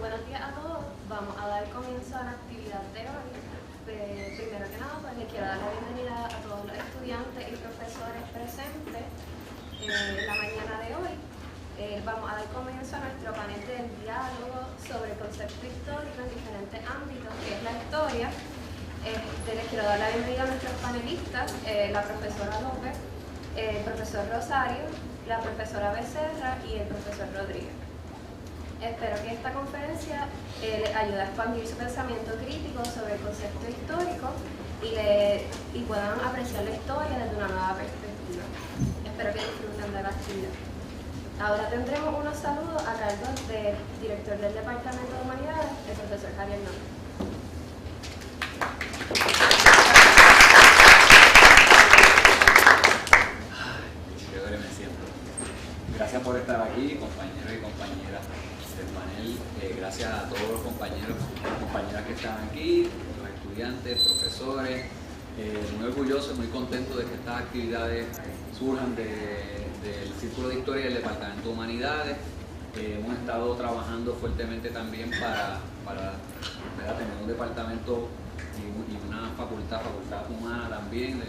buenos días a todos. Vamos a dar comienzo a la actividad de hoy. Primero que nada, pues les quiero dar la bienvenida a todos los estudiantes y profesores presentes en la mañana de hoy. Vamos a dar comienzo a nuestro panel de diálogo sobre el concepto histórico en diferentes ámbitos, que es la historia. Les quiero dar la bienvenida a nuestros panelistas, la profesora López, el profesor Rosario, la profesora Becerra y el profesor Rodríguez. Espero que esta conferencia les ayude a expandir su pensamiento crítico sobre el concepto histórico y puedan apreciar la historia desde una nueva perspectiva. Espero que disfruten de la actividad. Ahora tendremos unos saludos a cargo del director del Departamento de Humanidades, el profesor Javier Hernández. Gracias por estar aquí, compañeros y compañeras del panel. Gracias a todos los compañeros y compañeras que están aquí, los estudiantes, profesores. Muy orgulloso y muy contento de que estas actividades surjan del Círculo de Historia del Departamento de Humanidades. Hemos estado trabajando fuertemente también para tener un departamento y una facultad humana también,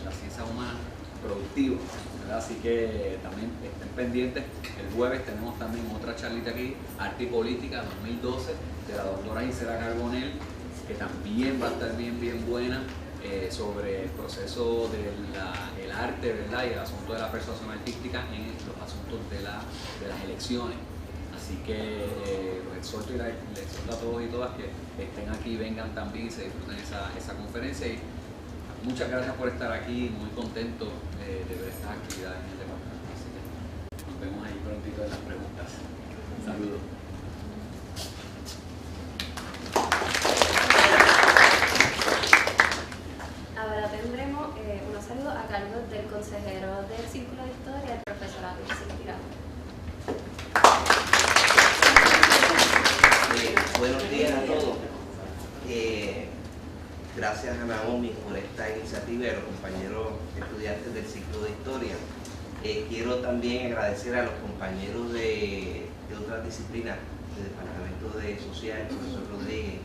la ciencia humana productiva, ¿verdad? Así que también estén pendientes. El jueves tenemos también otra charlita aquí, Arte y Política 2012, de la doctora Gisela Carbonell, que también va a estar bien buena, sobre el proceso del arte, ¿verdad? Y el asunto de la persuasión artística en los asuntos de las elecciones. Así que los exhorto y les exhorto a todos y todas que estén aquí, vengan también y se disfruten esa conferencia. Y muchas gracias por estar aquí, muy contento de ver estas actividades en el departamento. Así que nos vemos ahí prontito en las preguntas. Saludos. Ahora tendremos unos saludos a cargo del consejero del Círculo de Historia, el profesor Adolfo Tirado. Buenos días a todos. Gracias a Naomi por esta iniciativa y a los compañeros estudiantes del ciclo de historia. Quiero también agradecer a los compañeros de otras disciplinas del Departamento de Social, el profesor Rodríguez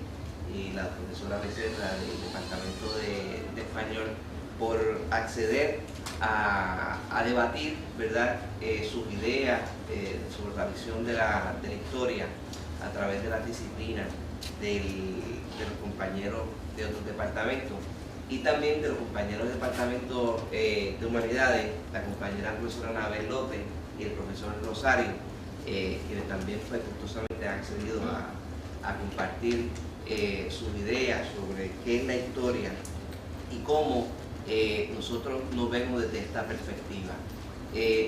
y la profesora Becerra del Departamento de Español, por acceder a debatir, ¿verdad?, sus ideas sobre la visión de la historia a través de las disciplinas de los compañeros de otros departamentos y también de los compañeros del Departamento de Humanidades, la compañera profesora Anabel López y el profesor Rosario, quienes también gustosamente han accedido a compartir sus ideas sobre qué es la historia y cómo nosotros nos vemos desde esta perspectiva.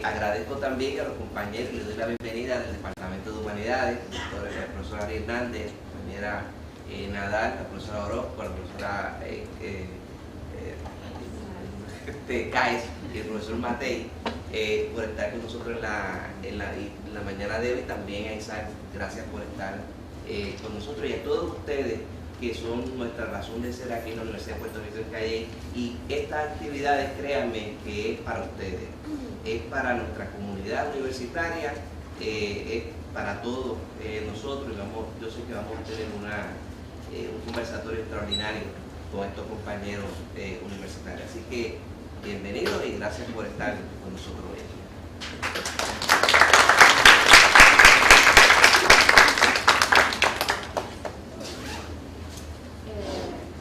Agradezco también a los compañeros y les doy la bienvenida del Departamento de Humanidades, la profesora Ari Hernández, la compañera Nadal, la profesora Orozco, la profesora Caes y el profesor Matei, por estar con nosotros en la mañana de hoy. También a Isaac, gracias por estar con nosotros, y a todos ustedes que son nuestra razón de ser aquí en la Universidad de Puerto Rico en Calle. Y estas actividades, créanme, que es para ustedes, es para nuestra comunidad universitaria, es para todos nosotros. Yo sé que vamos a tener un conversatorio extraordinario con estos compañeros universitarios. Así que bienvenidos y gracias por estar con nosotros hoy.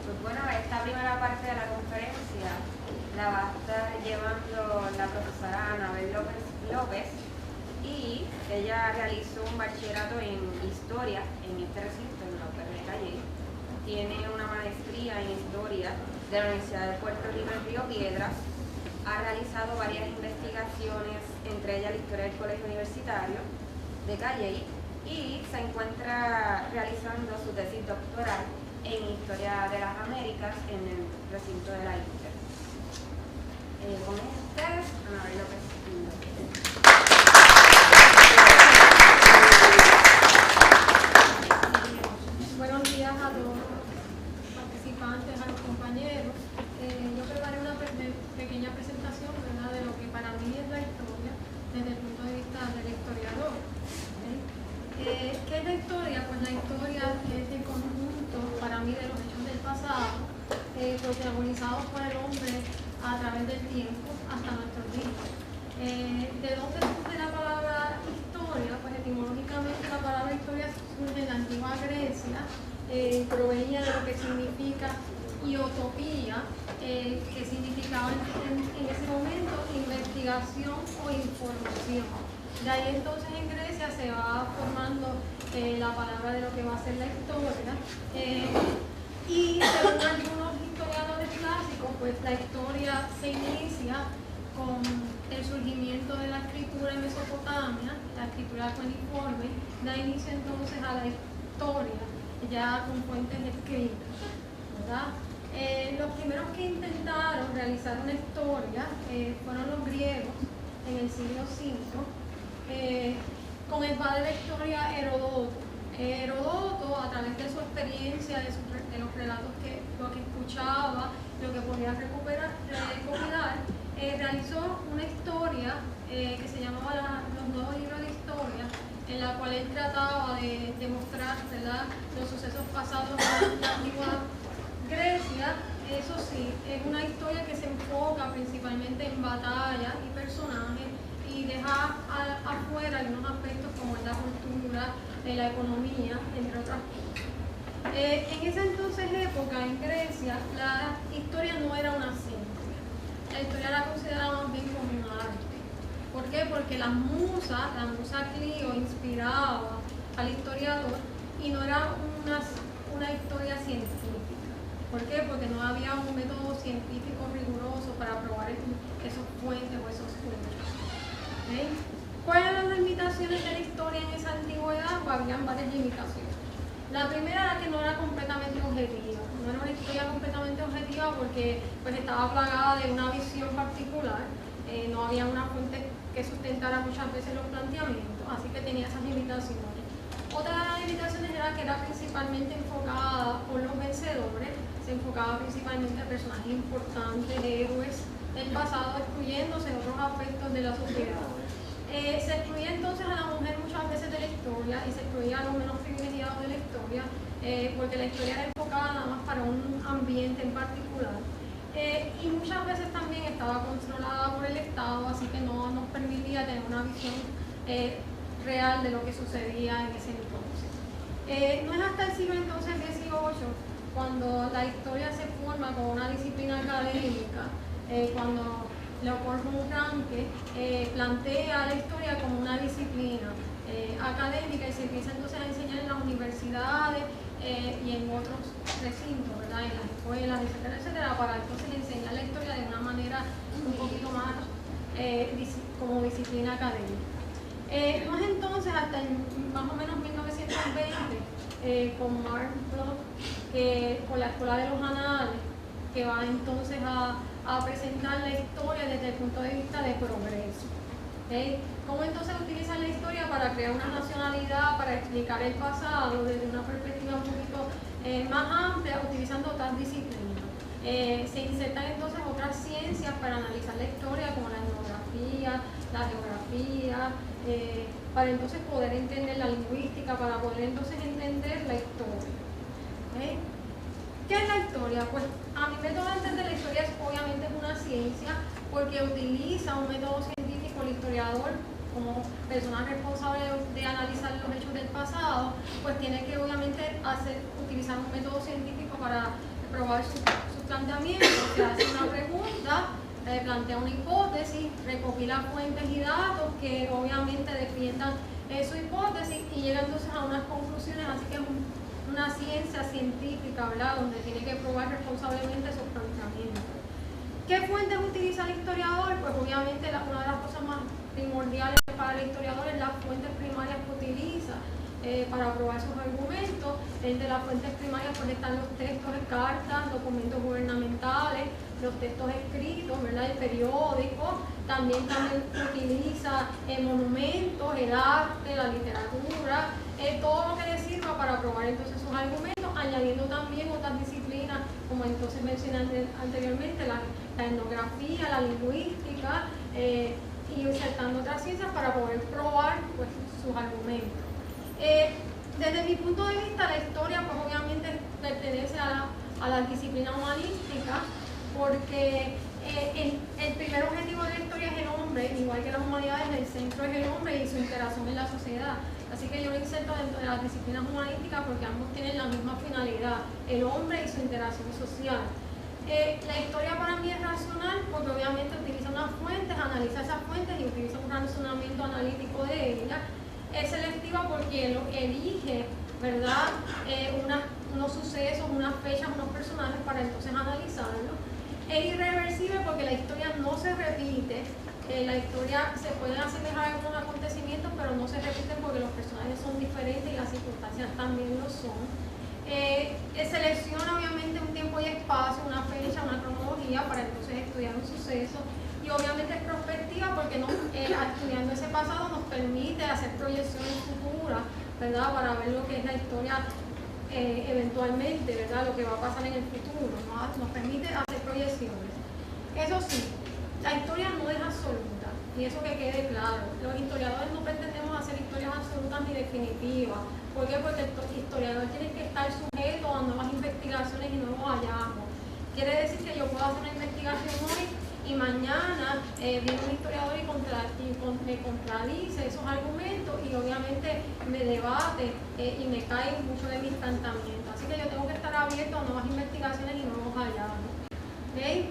Pues bueno, esta primera parte de la conferencia la va a estar llevando la profesora Anabel López, y ella realizó un bachillerato en Historia en este recinto, en la UPR de Calle. Tiene una maestría en Historia de la Universidad de Puerto Rico en Río Piedras. Ha realizado varias investigaciones, entre ellas la historia del Colegio Universitario de Calle, y se encuentra realizando su tesis doctoral en Historia de las Américas en el recinto de la INTER. Con ustedes, Anabel López. Buenos días a todos los participantes, a los compañeros. Yo preparé una pequeña presentación, ¿verdad?, de lo que para mí es la historia desde el punto de vista del historiador. ¿Qué es la historia? Pues la historia es el conjunto, para mí, de los hechos del pasado, protagonizados por el hombre a través del tiempo hasta nuestros días. ¿De dónde surge la palabra historia? Pues etimológicamente la palabra historia surge en la antigua Grecia, provenía de lo que significa iotopía, que significaba en ese momento investigación o información. De ahí entonces en Grecia se va formando la palabra de lo que va a ser la historia. Y según algunos historiadores clásicos, pues la historia se inicia con el surgimiento de la escritura en Mesopotamia, la escritura cuneiforme, da inicio entonces a la historia, ya con fuentes escritas, ¿verdad? Los primeros que intentaron realizar una historia fueron los griegos en el siglo V, con el padre de la historia Heródoto. Heródoto, a través de su experiencia, de los relatos lo que escuchaba, lo que podía recopilar, realizó una historia que se llamaba los Nuevos Libros de Historia, en la cual él trataba de demostrar, ¿verdad?, los sucesos pasados en la antigua Grecia. Eso sí, es una historia que se enfoca principalmente en batallas y personajes y deja afuera algunos aspectos como la cultura, la economía, entre otras cosas. En esa entonces época, en Grecia, la historia no era una ciencia. La historia la consideraba más bien como un arte. ¿Por qué? Porque la musa Clio, inspiraba al historiador y no era una historia científica. ¿Por qué? Porque no había un método científico riguroso para probar esos puentes o esos hechos. ¿Okay? ¿Cuáles eran las limitaciones de la historia en esa antigüedad? Pues habían varias limitaciones. La primera era que no era completamente objetiva. No era una historia completamente objetiva porque pues, estaba plagada de una visión particular. No había una fuente que sustentara muchas veces los planteamientos, así que tenía esas limitaciones. Otra de las limitaciones era que era principalmente enfocada por los vencedores, se enfocaba principalmente a personajes importantes, héroes del pasado, excluyéndose otros aspectos de la sociedad. Se excluía entonces a la mujer muchas veces de la historia y se excluía a los menos privilegiados de la historia, porque la historia era enfocada nada más para un ambiente en particular. Y muchas veces también estaba controlada por el Estado, así que no nos permitía tener una visión real de lo que sucedía en ese entonces. No es hasta el siglo entonces XVIII cuando la historia se forma como una disciplina académica, cuando Leopold von Ranke plantea la historia como una disciplina académica y se empieza entonces a enseñar en las universidades y en otros recintos, ¿verdad?, en las escuelas, etcétera, etcétera, para entonces enseñar la historia de una manera un poquito más como disciplina académica. No es entonces hasta más o menos 1920 con Mark Bloch, con la Escuela de los Anales, que va entonces a presentar la historia desde el punto de vista de progreso. ¿Okay? ¿Cómo entonces utilizar la historia para crear una nacionalidad, para explicar el pasado desde una perspectiva un poquito más amplia, utilizando otras disciplinas? Se insertan entonces otras ciencias para analizar la historia, como la etnografía, la geografía, para entonces poder entender la lingüística, para poder entonces entender la historia. ¿Okay? ¿Qué es la historia? Pues a mi método de entender la historia obviamente es una ciencia porque utiliza un método científico. El historiador, como persona responsable de analizar los hechos del pasado, pues tiene que obviamente utilizar un método científico para probar sus planteamientos. Se hace una pregunta, plantea una hipótesis, recopila fuentes y datos que obviamente defiendan su hipótesis y llega entonces a unas conclusiones, así que es una ciencia científica, ¿verdad?, donde tiene que probar responsablemente sus planteamientos. ¿Qué fuentes utiliza el historiador? Pues obviamente una de las cosas más primordiales para el historiador es las fuentes primarias que utiliza para probar sus argumentos. Entre las fuentes primarias pues están los textos, cartas, documentos gubernamentales, los textos escritos, ¿verdad?, el periódico. También utiliza monumentos, el arte, la literatura, todo lo que le sirva para probar entonces sus argumentos, añadiendo también otras disciplinas, como entonces mencioné anteriormente, la etnografía, la lingüística, y insertando otras ciencias para poder probar pues, sus argumentos. desde mi punto de vista, la historia pues obviamente pertenece a la disciplina humanística, porque el primer objetivo de la historia es el hombre, igual que las humanidades, el centro es el hombre y su interacción en la sociedad. Así que yo lo inserto dentro de las disciplinas humanísticas porque ambos tienen la misma finalidad, el hombre y su interacción social. La historia para mí es racional porque obviamente utiliza unas fuentes, analiza esas fuentes y utiliza un razonamiento analítico de ellas. Es selectiva porque elige, ¿verdad?, unos sucesos, unas fechas, unos personajes para entonces analizarlos. Es irreversible porque la historia no se repite. La historia se pueden asemejar a algunos acontecimientos, pero no se repiten porque los personajes son diferentes y las circunstancias también lo son. Selecciona obviamente un tiempo y espacio, una fecha, una cronología para entonces estudiar un suceso, y obviamente es prospectiva porque estudiando ese pasado nos permite hacer proyecciones futuras, ¿verdad?, para ver lo que es la historia eventualmente, ¿verdad?, lo que va a pasar en el futuro, ¿no? Nos permite hacer proyecciones. Eso sí, la historia no es absoluta, y eso que quede claro. Los historiadores no pretendemos hacer historias absolutas ni definitivas. ¿Por qué? Porque el historiador tiene que estar sujeto a nuevas investigaciones y nuevos hallazgos. Quiere decir que yo puedo hacer una investigación hoy y mañana viene un historiador y me contradice esos argumentos y obviamente me debate y me caen mucho de mis planteamientos. Así que yo tengo que estar abierto a nuevas investigaciones y nuevos hallazgos. ¿Okay?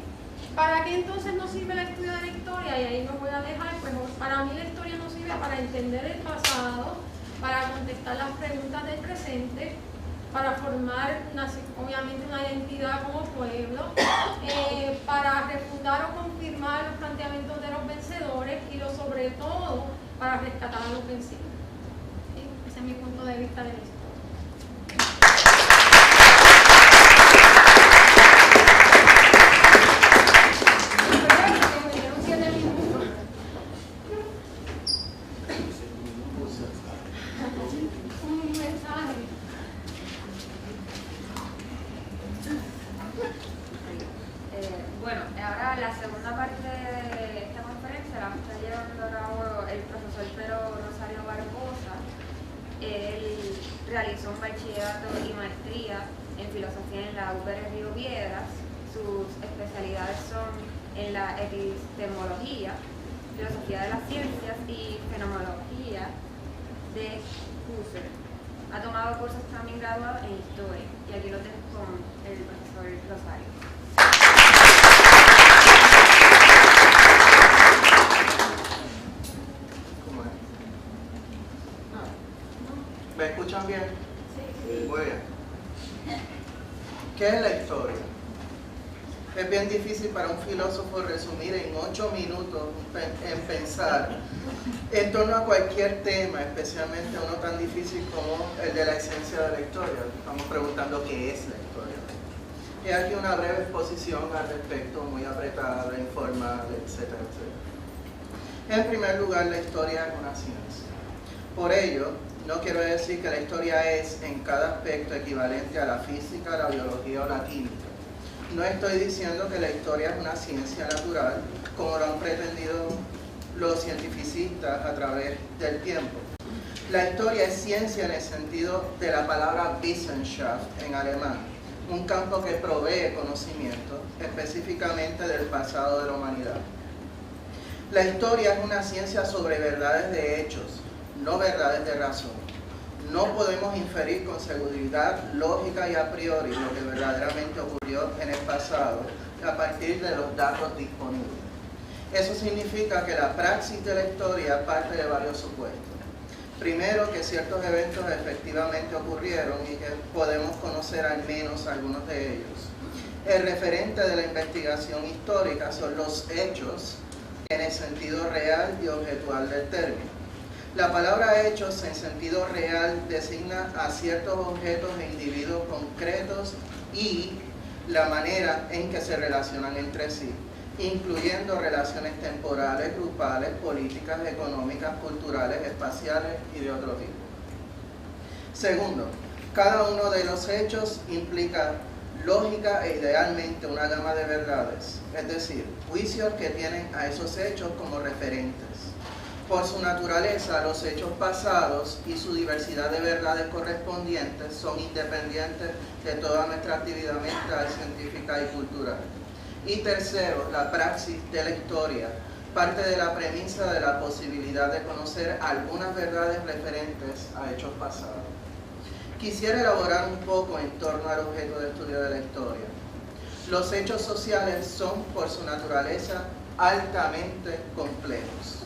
¿Para qué entonces nos sirve el estudio de la historia? Y ahí me voy a dejar, pues para mí la historia nos sirve para entender el pasado, para contestar las preguntas del presente, para formar obviamente una identidad como pueblo, para refutar o confirmar los planteamientos de los vencedores y sobre todo para rescatar a los vencidos. ¿Sí? Ese es mi punto de vista de la historia. Bueno, ahora la segunda parte de esta conferencia la está llevando a cabo el profesor Pedro Rosario Barbosa. Él realizó un bachillerato y maestría en filosofía en la UPR Río Piedras. Sus especialidades son en la epistemología, filosofía de las ciencias y fenomenología de Husserl. Ha tomado cursos también graduados en historia, y aquí lo tengo con el profesor Rosario. ¿Me escuchan bien? Sí. Muy bien. ¿Qué es la historia? Es bien difícil para un filósofo resumir en 8 minutos en pensar en torno a cualquier tema, especialmente uno tan difícil como el de la esencia de la historia. Estamos preguntando qué es la historia. Y aquí una breve exposición al respecto, muy apretada, informal, etcétera, etcétera. En primer lugar, la historia es una ciencia. Por ello, no quiero decir que la historia es en cada aspecto equivalente a la física, la biología o la química. No estoy diciendo que la historia es una ciencia natural, como lo han pretendido los cientificistas a través del tiempo. La historia es ciencia en el sentido de la palabra Wissenschaft en alemán, un campo que provee conocimiento específicamente del pasado de la humanidad. La historia es una ciencia sobre verdades de hechos, no verdades de razón. No podemos inferir con seguridad lógica y a priori lo que verdaderamente ocurrió en el pasado a partir de los datos disponibles. Eso significa que la praxis de la historia parte de varios supuestos. Primero, que ciertos eventos efectivamente ocurrieron y que podemos conocer al menos algunos de ellos. El referente de la investigación histórica son los hechos en el sentido real y objetual del término. La palabra hechos en sentido real designa a ciertos objetos e individuos concretos y la manera en que se relacionan entre sí, incluyendo relaciones temporales, grupales, políticas, económicas, culturales, espaciales y de otro tipo. Segundo, cada uno de los hechos implica lógica e idealmente una gama de verdades, es decir, juicios que tienen a esos hechos como referentes. Por su naturaleza, los hechos pasados y su diversidad de verdades correspondientes son independientes de toda nuestra actividad mental, científica y cultural. Y tercero, la praxis de la historia parte de la premisa de la posibilidad de conocer algunas verdades referentes a hechos pasados. Quisiera elaborar un poco en torno al objeto de estudio de la historia. Los hechos sociales son, por su naturaleza, altamente complejos.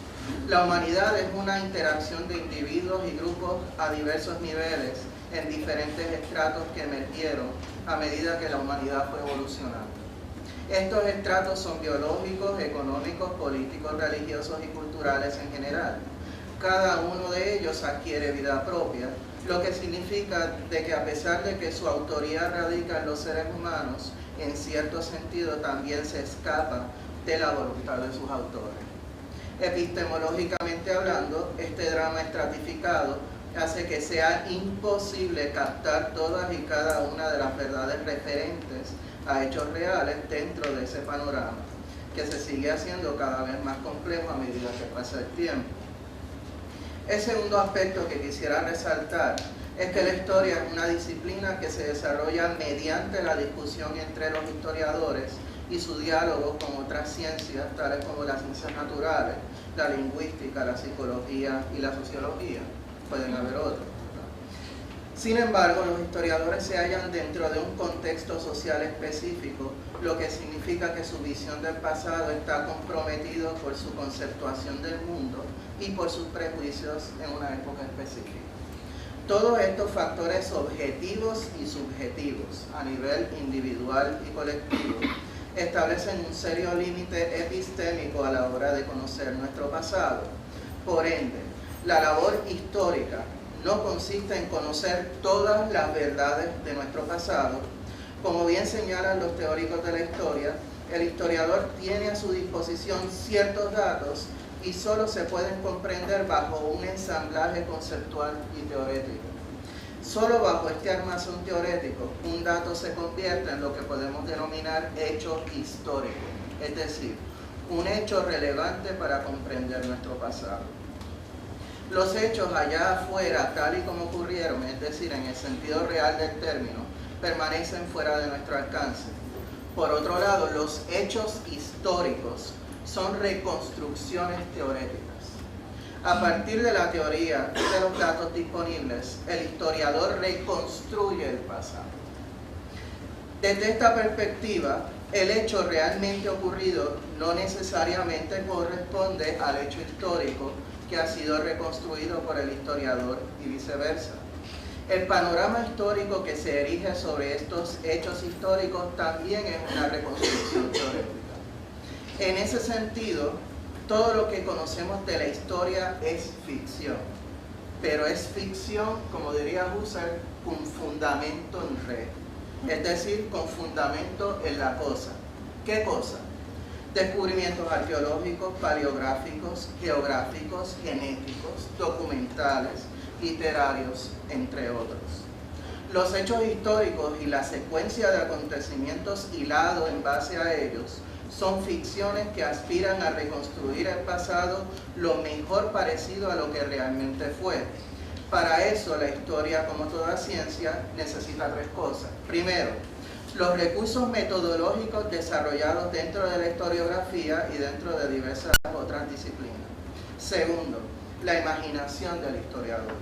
La humanidad es una interacción de individuos y grupos a diversos niveles en diferentes estratos que emergieron a medida que la humanidad fue evolucionando. Estos estratos son biológicos, económicos, políticos, religiosos y culturales en general. Cada uno de ellos adquiere vida propia, lo que significa de que a pesar de que su autoría radica en los seres humanos, en cierto sentido también se escapa de la voluntad de sus autores. Epistemológicamente hablando, este drama estratificado hace que sea imposible captar todas y cada una de las verdades referentes a hechos reales dentro de ese panorama, que se sigue haciendo cada vez más complejo a medida que pasa el tiempo. El segundo aspecto que quisiera resaltar es que la historia es una disciplina que se desarrolla mediante la discusión entre los historiadores y su diálogo con otras ciencias, tales como las ciencias naturales, la lingüística, la psicología y la sociología. Pueden haber otros. Sin embargo, los historiadores se hallan dentro de un contexto social específico, lo que significa que su visión del pasado está comprometido por su conceptuación del mundo y por sus prejuicios en una época específica. Todos estos factores objetivos y subjetivos a nivel individual y colectivo establecen un serio límite epistémico a la hora de conocer nuestro pasado. Por ende, la labor histórica no consiste en conocer todas las verdades de nuestro pasado. Como bien señalan los teóricos de la historia, el historiador tiene a su disposición ciertos datos y solo se pueden comprender bajo un ensamblaje conceptual y teorético. Solo bajo este armazón teorético, un dato se convierte en lo que podemos denominar hecho histórico, es decir, un hecho relevante para comprender nuestro pasado. Los hechos allá afuera, tal y como ocurrieron, es decir, en el sentido real del término, permanecen fuera de nuestro alcance. Por otro lado, los hechos históricos son reconstrucciones teoréticas. A partir de la teoría y de los datos disponibles, el historiador reconstruye el pasado. Desde esta perspectiva, el hecho realmente ocurrido no necesariamente corresponde al hecho histórico que ha sido reconstruido por el historiador y viceversa. El panorama histórico que se erige sobre estos hechos históricos también es una reconstrucción teorética. En ese sentido, todo lo que conocemos de la historia es ficción, pero es ficción, como diría Husserl, con fundamento en re, es decir, con fundamento en la cosa. ¿Qué cosa? Descubrimientos arqueológicos, paleográficos, geográficos, genéticos, documentales, literarios, entre otros. Los hechos históricos y la secuencia de acontecimientos hilados en base a ellos son ficciones que aspiran a reconstruir el pasado lo mejor parecido a lo que realmente fue. Para eso, la historia, como toda ciencia, necesita tres cosas. Primero, los recursos metodológicos desarrollados dentro de la historiografía y dentro de diversas otras disciplinas. Segundo, la imaginación del historiador,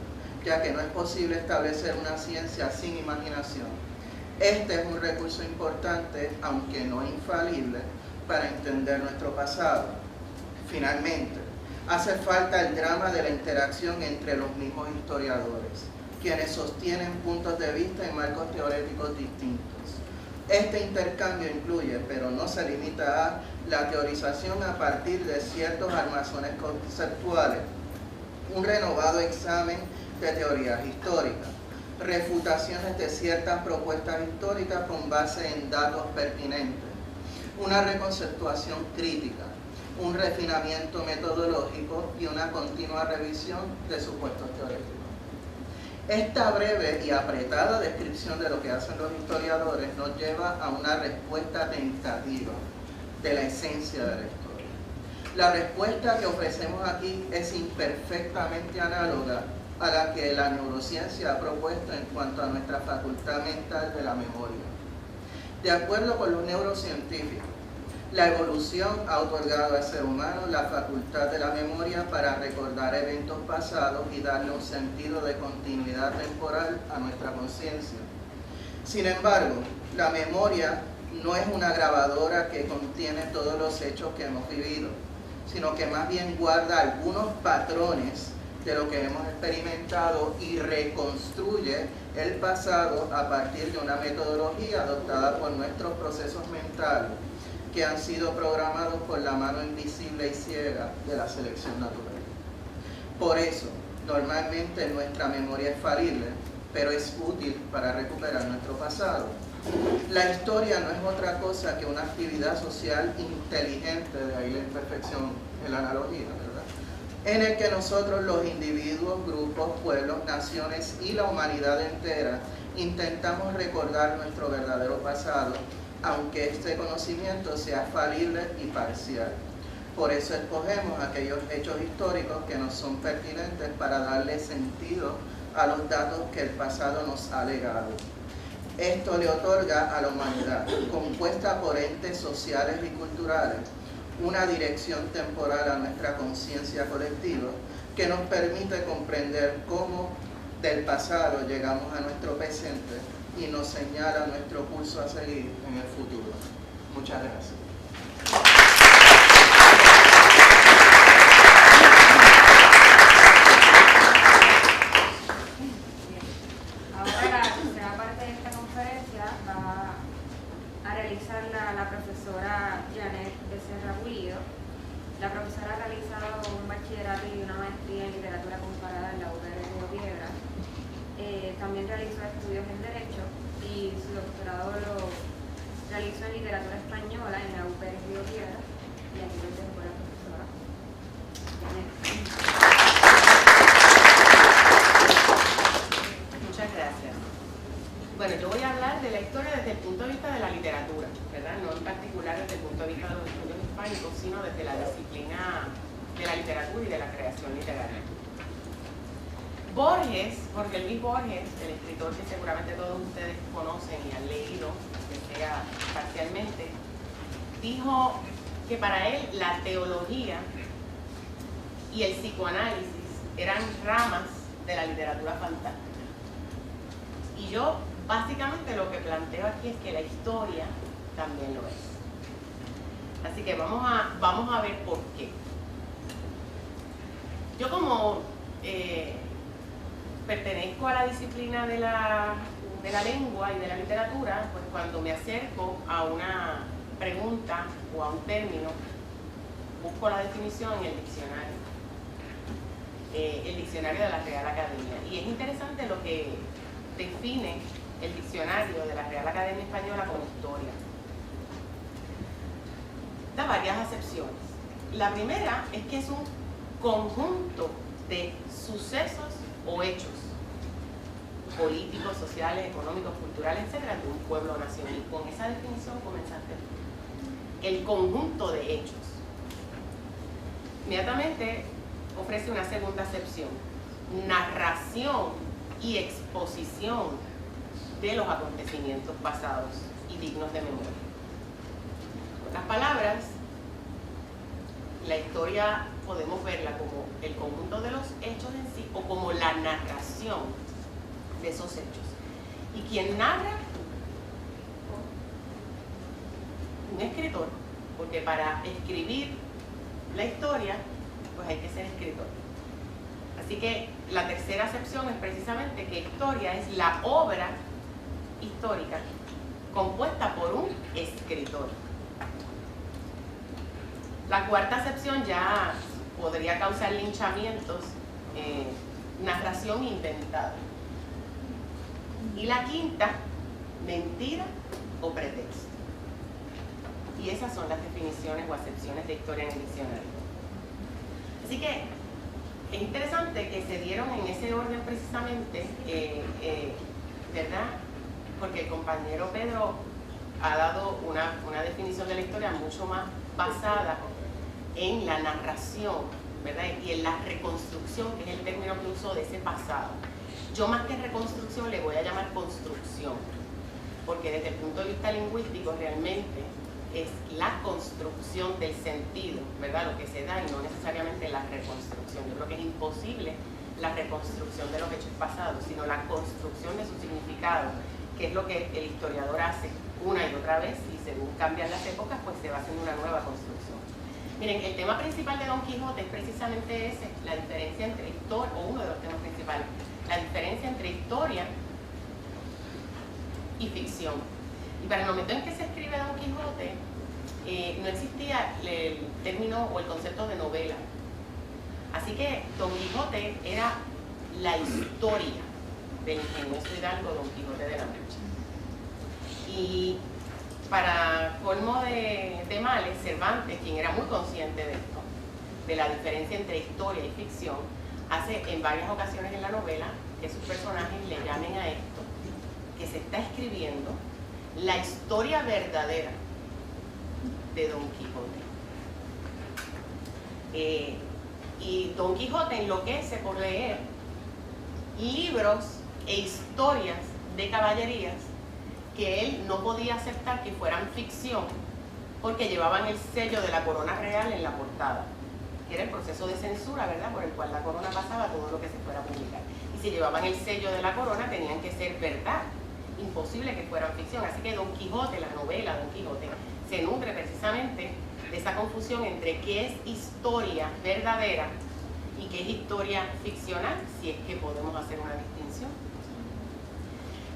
ya que no es posible establecer una ciencia sin imaginación. Este es un recurso importante, aunque no infalible, para entender nuestro pasado. Finalmente, hace falta el drama de la interacción entre los mismos historiadores, quienes sostienen puntos de vista en marcos teoréticos distintos. Este intercambio incluye, pero no se limita a, la teorización a partir de ciertos armazones conceptuales, un renovado examen de teorías históricas, refutaciones de ciertas propuestas históricas con base en datos pertinentes, una reconceptuación crítica, un refinamiento metodológico y una continua revisión de supuestos teóricos. Esta breve y apretada descripción de lo que hacen los historiadores nos lleva a una respuesta tentativa de la esencia de la historia. La respuesta que ofrecemos aquí es imperfectamente análoga a la que la neurociencia ha propuesto en cuanto a nuestra facultad mental de la memoria. De acuerdo con los neurocientíficos, la evolución ha otorgado al ser humano la facultad de la memoria para recordar eventos pasados y darle un sentido de continuidad temporal a nuestra conciencia. Sin embargo, la memoria no es una grabadora que contiene todos los hechos que hemos vivido, sino que más bien guarda algunos patrones de lo que hemos experimentado y reconstruye el pasado a partir de una metodología adoptada por nuestros procesos mentales que han sido programados por la mano invisible y ciega de la selección natural. Por eso, normalmente nuestra memoria es falible, pero es útil para recuperar nuestro pasado. La historia no es otra cosa que una actividad social inteligente, de ahí la imperfección en la analogía, ¿verdad?, en el que nosotros, los individuos, grupos, pueblos, naciones y la humanidad entera intentamos recordar nuestro verdadero pasado, aunque este conocimiento sea falible y parcial. Por eso escogemos aquellos hechos históricos que nos son pertinentes para darle sentido a los datos que el pasado nos ha legado. Esto le otorga a la humanidad, compuesta por entes sociales y culturales, una dirección temporal a nuestra conciencia colectiva que nos permite comprender cómo del pasado llegamos a nuestro presente y nos señala nuestro curso a seguir en el futuro. Muchas gracias. Ahora la tercera parte de esta conferencia va a realizarla la profesora Janet Becerra Pulido. La profesora ha realizado un bachillerato y una maestría en literatura comparada en la UPR de Río Piedras. También realizó estudios en Derecho y su doctorado lo realizó en literatura española en la UPR Río Piedras. Y aquí lo dejo con la profesora Janet. Muchas gracias. Bueno, yo voy a hablar de la historia desde el punto de vista de la literatura, ¿verdad? No en particular desde el punto de vista de los estudios hispánicos, sino desde la disciplina de la literatura y de la creación literaria. Jorge Luis Borges, el escritor que seguramente todos ustedes conocen y han leído, que sea parcialmente, dijo que para él la teología y el psicoanálisis eran ramas de la literatura fantástica. Y yo básicamente lo que planteo aquí es que la historia también lo es. Así que vamos a ver por qué. Yo como pertenezco a la disciplina de la lengua y de la literatura, pues cuando me acerco a una pregunta o a un término, busco la definición en el diccionario de la Real Academia. Y es interesante lo que define el diccionario de la Real Academia Española como historia. Da varias acepciones. La primera es que es un conjunto de sucesos o hechos políticos, sociales, económicos, culturales, etcétera, de un pueblo o nación. Y con esa definición comenzaste tú. El conjunto de hechos. Inmediatamente ofrece una segunda acepción: narración y exposición de los acontecimientos pasados y dignos de memoria. En otras palabras, la historia podemos verla como el conjunto de los hechos en sí o como la narración de esos hechos. ¿Y quién narra? Un escritor, porque para escribir la historia, pues hay que ser escritor. Así que la tercera acepción es precisamente que historia es la obra histórica compuesta por un escritor. La cuarta acepción ya podría causar linchamientos, narración inventada. Y la quinta, mentira o pretexto. Y esas son las definiciones o acepciones de historia en el diccionario. Así que es interesante que se dieron en ese orden precisamente, ¿verdad? Porque el compañero Pedro ha dado una definición de la historia mucho más basada en la narración, ¿verdad? Y en la reconstrucción, que es el término que usó de ese pasado. Yo más que reconstrucción le voy a llamar construcción, porque desde el punto de vista lingüístico realmente es la construcción del sentido, ¿verdad? Lo que se da y no necesariamente la reconstrucción. Yo creo que es imposible la reconstrucción de los hechos pasados, sino la construcción de su significado, que es lo que el historiador hace una y otra vez, y según cambian las épocas, pues se va haciendo una nueva construcción. Miren, el tema principal de Don Quijote es precisamente ese, la diferencia entre historia, o uno de los temas principales, la diferencia entre historia y ficción. Y para el momento en que se escribe Don Quijote, no existía el término o el concepto de novela. Así que Don Quijote era la historia del ingenioso hidalgo Don Quijote de la Mancha. Y para colmo de males, Cervantes, quien era muy consciente de esto, de la diferencia entre historia y ficción, hace en varias ocasiones en la novela que sus personajes le llamen a esto, que se está escribiendo la historia verdadera de Don Quijote. Y Don Quijote enloquece por leer libros e historias de caballerías que él no podía aceptar que fueran ficción porque llevaban el sello de la corona real en la portada, que era el proceso de censura, ¿verdad?, por el cual la corona pasaba todo lo que se fuera a publicar. Y si llevaban el sello de la corona tenían que ser verdad, imposible que fueran ficción. Así que Don Quijote, la novela Don Quijote, se nutre precisamente de esa confusión entre qué es historia verdadera y qué es historia ficcional, si es que podemos hacer una distinción.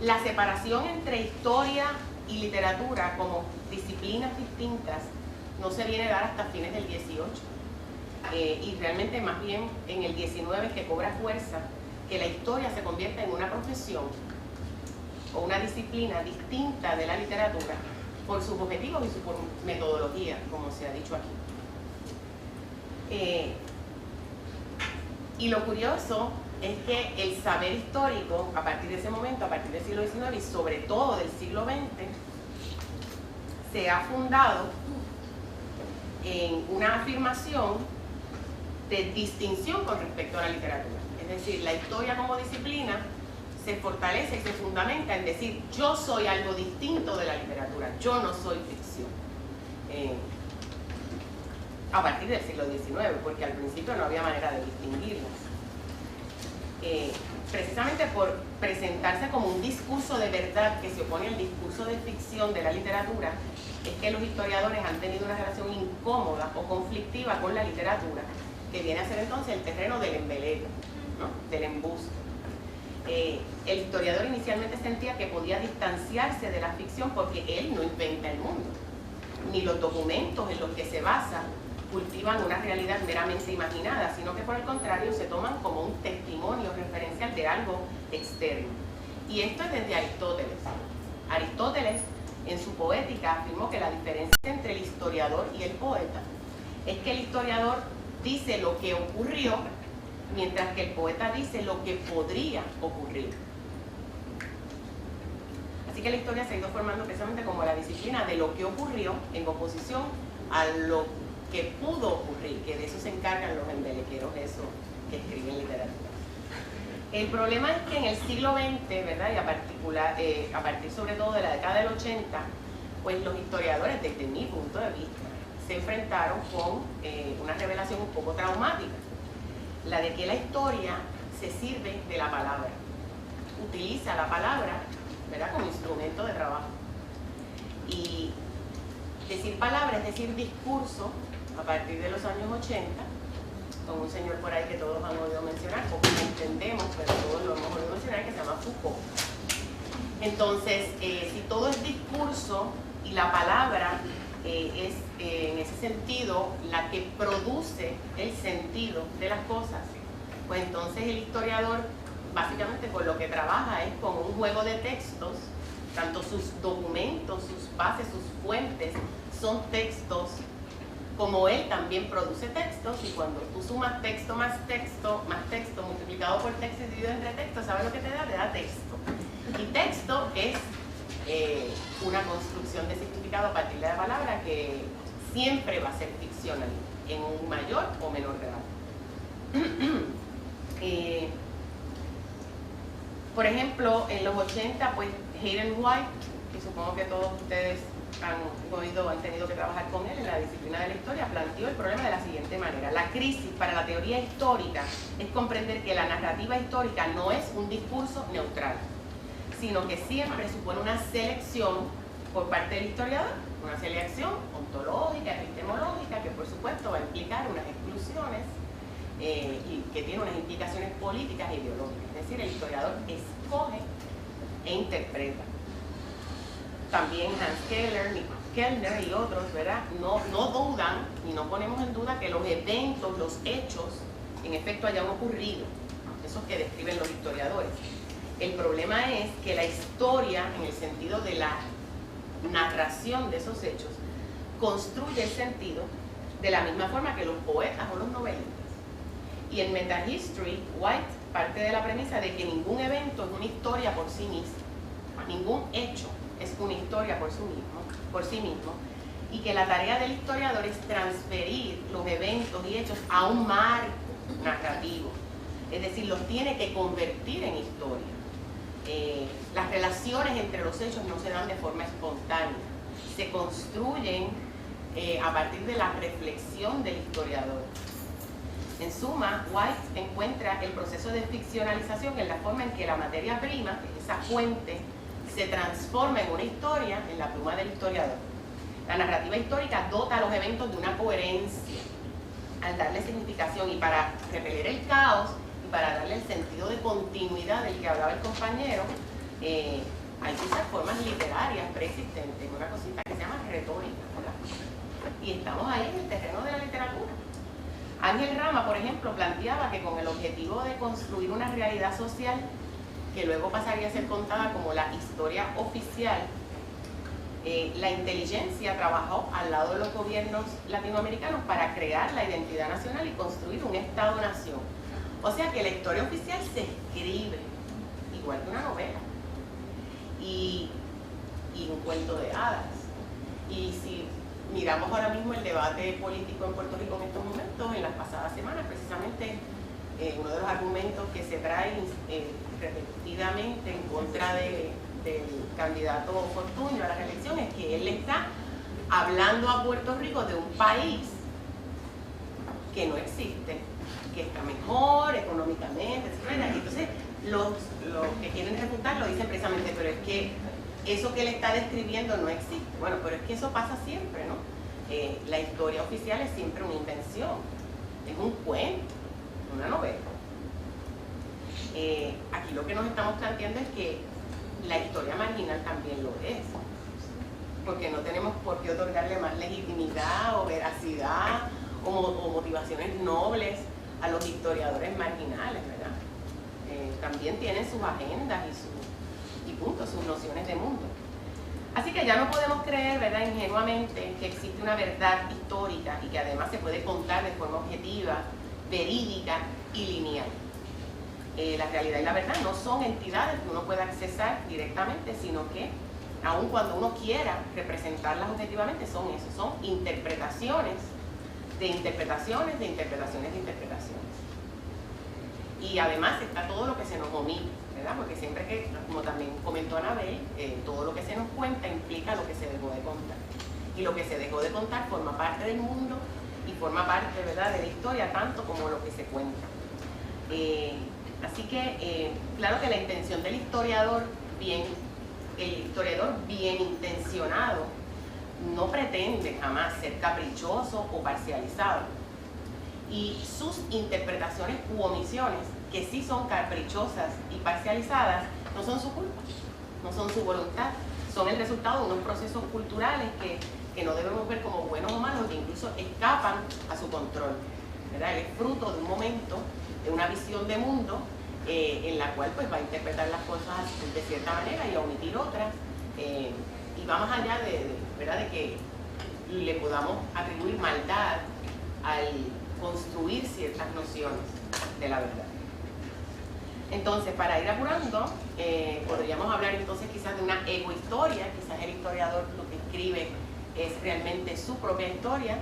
La separación entre historia y literatura como disciplinas distintas no se viene a dar hasta fines del 18 y realmente más bien en el 19 es que cobra fuerza que la historia se convierta en una profesión o una disciplina distinta de la literatura por sus objetivos y su metodología, como se ha dicho aquí. Y lo curioso es que el saber histórico, a partir de ese momento, a partir del siglo XIX y sobre todo del siglo XX, se ha fundado en una afirmación de distinción con respecto a la literatura. Es decir, la historia como disciplina se fortalece y se fundamenta en decir, yo soy algo distinto de la literatura, yo no soy ficción. A partir del siglo XIX, porque al principio no había manera de distinguirlas. Precisamente por presentarse como un discurso de verdad que se opone al discurso de ficción de la literatura, es que los historiadores han tenido una relación incómoda o conflictiva con la literatura, que viene a ser entonces el terreno del embeleco, ¿no?, del embuste. El historiador inicialmente sentía que podía distanciarse de la ficción porque él no inventa el mundo, ni los documentos en los que se basa cultivan una realidad meramente imaginada, sino que por el contrario se toman como un testimonio referencial de algo externo. Y esto es desde Aristóteles. Aristóteles, en su Poética, afirmó que la diferencia entre el historiador y el poeta es que el historiador dice lo que ocurrió, mientras que el poeta dice lo que podría ocurrir. Así que la historia se ha ido formando precisamente como la disciplina de lo que ocurrió en oposición a lo que pudo ocurrir, que de eso se encargan los embelequeros, eso que escriben literatura. El problema es que en el siglo XX, ¿verdad?, y a partir sobre todo de la década del 80, pues los historiadores, desde mi punto de vista, se enfrentaron con una revelación un poco traumática, la de que la historia se sirve de la palabra, utiliza la palabra, ¿verdad?, como instrumento de trabajo. Y decir palabra es decir discurso a partir de los años 80, con un señor por ahí que todos han oído mencionar, o que entendemos, pero todos lo hemos oído mencionar, que se llama Foucault. Entonces, si todo es discurso y la palabra es en ese sentido la que produce el sentido de las cosas, pues entonces el historiador básicamente con lo que trabaja es con un juego de textos, tanto sus documentos, sus bases, sus fuentes son textos, como él también produce textos, y cuando tú sumas texto, más texto multiplicado por texto y dividido entre texto, ¿sabes lo que te da? Te da texto. Y texto es una construcción de significado a partir de la palabra que siempre va a ser ficcional. en un mayor o menor grado. Por ejemplo, en los 80, pues Hayden White, que supongo que todos ustedes han tenido que trabajar con él en la disciplina de la historia, planteó el problema de la siguiente manera. La crisis para la teoría histórica es comprender que la narrativa histórica no es un discurso neutral, sino que siempre supone una selección por parte del historiador, una selección ontológica, epistemológica, que por supuesto va a implicar unas exclusiones y que tiene unas implicaciones políticas e ideológicas. Es decir, el historiador escoge e interpreta. También Hans Kellner y otros, ¿verdad? No dudan y no ponemos en duda que los eventos, los hechos, en efecto hayan ocurrido, esos que describen los historiadores. El problema es que la historia, en el sentido de la narración de esos hechos, construye el sentido de la misma forma que los poetas o los novelistas. Y en Metahistory, White parte de la premisa de que ningún evento es una historia por sí mismo, ningún hecho es una historia por sí mismo, y que la tarea del historiador es transferir los eventos y hechos a un marco narrativo, es decir, los tiene que convertir en historia. Las relaciones entre los hechos no se dan de forma espontánea, se construyen a partir de la reflexión del historiador. En suma, White encuentra el proceso de ficcionalización en la forma en que la materia prima, esa fuente, se transforma en una historia en la pluma del historiador. La narrativa histórica dota a los eventos de una coherencia al darle significación, y para repeler el caos y para darle el sentido de continuidad del que hablaba el compañero, hay que usar formas literarias preexistentes, una cosita que se llama retórica, ¿verdad? Y estamos ahí en el terreno de la literatura. Ángel Rama, por ejemplo, planteaba que con el objetivo de construir una realidad social que luego pasaría a ser contada como la historia oficial, la inteligencia trabajó al lado de los gobiernos latinoamericanos para crear la identidad nacional y construir un Estado-nación. O sea que la historia oficial se escribe igual que una novela y un cuento de hadas. Y si miramos ahora mismo el debate político en Puerto Rico en estos momentos, en las pasadas semanas, precisamente uno de los argumentos que se trae repetidamente en contra del candidato Fortuño a la reelección es que él está hablando a Puerto Rico de un país que no existe, que está mejor económicamente, etc. Entonces, los que quieren refutarlo dicen precisamente, pero es que eso que él está describiendo no existe. Bueno, pero es que eso pasa siempre, ¿no? La historia oficial es siempre una invención, es un cuento, una novela. Aquí lo que nos estamos planteando es que la historia marginal también lo es, porque no tenemos por qué otorgarle más legitimidad o veracidad o motivaciones nobles a los historiadores marginales, ¿verdad? También tienen sus agendas y puntos, sus nociones de mundo. Así que ya no podemos creer, ¿verdad?, ingenuamente que existe una verdad histórica y que además se puede contar de forma objetiva, verídica y lineal. La realidad y la verdad no son entidades que uno pueda accesar directamente, sino que, aun cuando uno quiera representarlas objetivamente, son eso, son interpretaciones de interpretaciones de interpretaciones de interpretaciones. Y además está todo lo que se nos omite, ¿verdad? Porque siempre que, como también comentó Anabel, todo lo que se nos cuenta implica lo que se dejó de contar. Y lo que se dejó de contar forma parte del mundo y forma parte, ¿verdad?, de la historia, tanto como lo que se cuenta. Así que, claro que la intención del historiador bien intencionado no pretende jamás ser caprichoso o parcializado. Y sus interpretaciones u omisiones, que sí son caprichosas y parcializadas, no son su culpa, no son su voluntad, son el resultado de unos procesos culturales que no debemos ver como buenos o malos, que incluso escapan a su control, ¿verdad? Él es fruto de un momento, de una visión de mundo en la cual pues va a interpretar las cosas de cierta manera y a omitir otras, y va más allá ¿verdad?, de que le podamos atribuir maldad al construir ciertas nociones de la verdad. Entonces, para ir apurando, podríamos hablar entonces quizás de una egohistoria. Quizás el historiador lo que escribe es realmente su propia historia,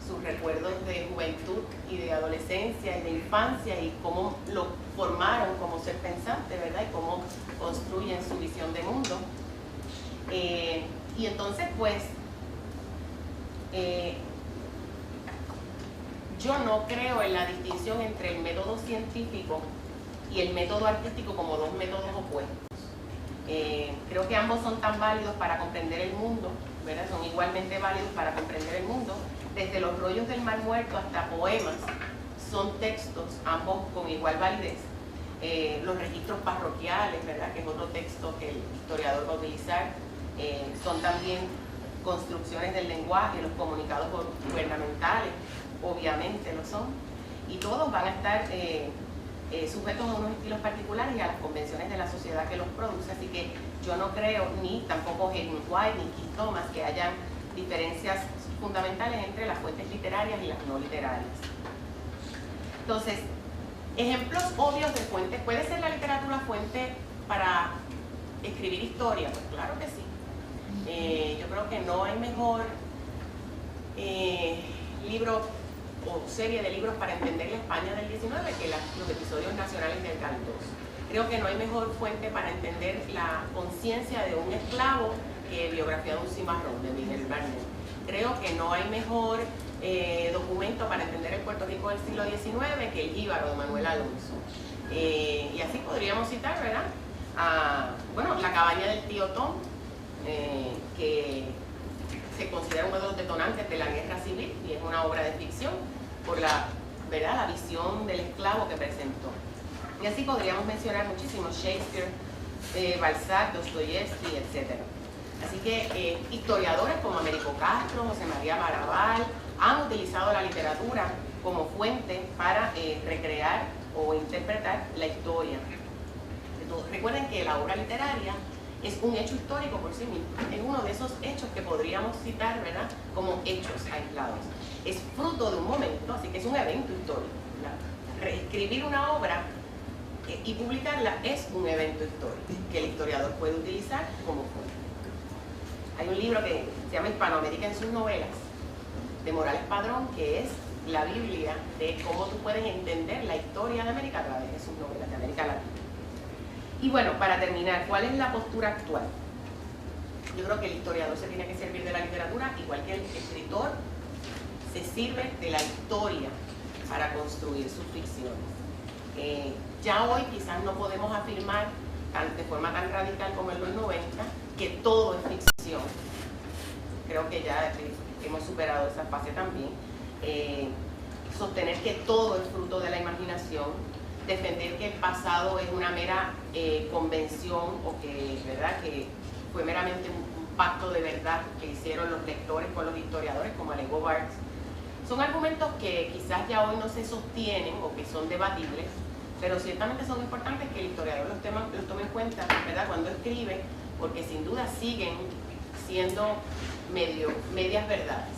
sus recuerdos de juventud y de adolescencia y de infancia y cómo lo formaron como ser pensante, ¿verdad? Y cómo construyen su visión de mundo. Y entonces, pues, yo no creo en la distinción entre el método científico y el método artístico como dos métodos opuestos. Creo que ambos son tan válidos para comprender el mundo, ¿verdad? Son igualmente válidos para comprender el mundo. Desde los rollos del Mar Muerto hasta poemas, son textos, ambos con igual validez. Los registros parroquiales, ¿verdad? Que es otro texto que el historiador va a utilizar, son también construcciones del lenguaje. Los comunicados gubernamentales, obviamente lo son, y todos van a estar sujetos a unos estilos particulares y a las convenciones de la sociedad que los produce, así que yo no creo, ni tampoco Edmund White ni Keith Thomas, que hayan diferencias fundamentales entre las fuentes literarias y las no literarias. Entonces, ejemplos obvios de fuentes. ¿Puede ser la literatura fuente para escribir historia? Pues claro que sí. Yo creo que no hay mejor libro o serie de libros para entender la España del 19 que los episodios nacionales del Galdós. Creo que no hay mejor fuente para entender la conciencia de un esclavo que Biografía de un cimarrón, de Miguel Barnet. Creo que no hay mejor documento para entender el Puerto Rico del siglo XIX que el Jíbaro de Manuel Alonso. Y así podríamos citar, ¿verdad? Bueno, La cabaña del tío Tom, que se considera uno de los detonantes de la guerra civil y es una obra de ficción por la visión del esclavo que presentó. Y así podríamos mencionar muchísimos: Shakespeare, Balzac, Dostoyevsky, etc. Así que historiadores como Américo Castro, José María Barabal han utilizado la literatura como fuente para recrear o interpretar la historia. Entonces, recuerden que la obra literaria es un hecho histórico por sí mismo. Es uno de esos hechos que podríamos citar, ¿verdad?, como hechos aislados. Es fruto de un momento, así que es un evento histórico, ¿verdad? Reescribir una obra y publicarla es un evento histórico que el historiador puede utilizar como fuente. Hay un libro que se llama Hispanoamérica en sus novelas, de Morales Padrón, que es la Biblia de cómo tú puedes entender la historia de América a través de sus novelas de América Latina. Y bueno, para terminar, ¿cuál es la postura actual? Yo creo que el historiador se tiene que servir de la literatura, igual que el escritor se sirve de la historia para construir sus ficciones. Ya hoy quizás no podemos afirmar de forma tan radical como en los 90 que todo es ficción. Creo que ya hemos superado esa fase también. Sostener que todo es fruto de la imaginación, defender que el pasado es una mera convención o que, ¿verdad?, que fue meramente un pacto de verdad que hicieron los lectores con los historiadores, como alegó Barthes, son argumentos que quizás ya hoy no se sostienen o que son debatibles, pero ciertamente son importantes que el historiador los tome en cuenta, ¿verdad?, cuando escribe, porque sin duda siguen siendo medias verdades.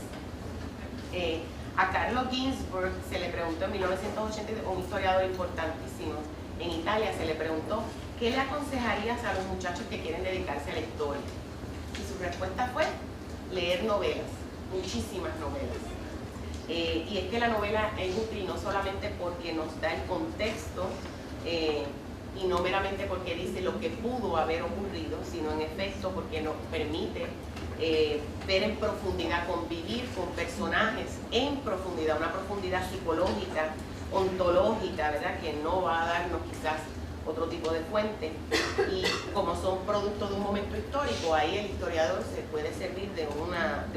A Carlo Ginzburg se le preguntó en 1982, un historiador importantísimo en Italia, se le preguntó: ¿qué le aconsejarías a los muchachos que quieren dedicarse a la historia? Y su respuesta fue: leer novelas, muchísimas novelas. Y es que la novela es útil no solamente porque nos da el contexto y no meramente porque dice lo que pudo haber ocurrido, sino en efecto porque nos permite ver en profundidad, convivir con personajes en profundidad, una profundidad psicológica, ontológica, ¿verdad?, que no va a darnos quizás otro tipo de fuente. Y como son productos de un momento histórico, ahí el historiador se puede servir de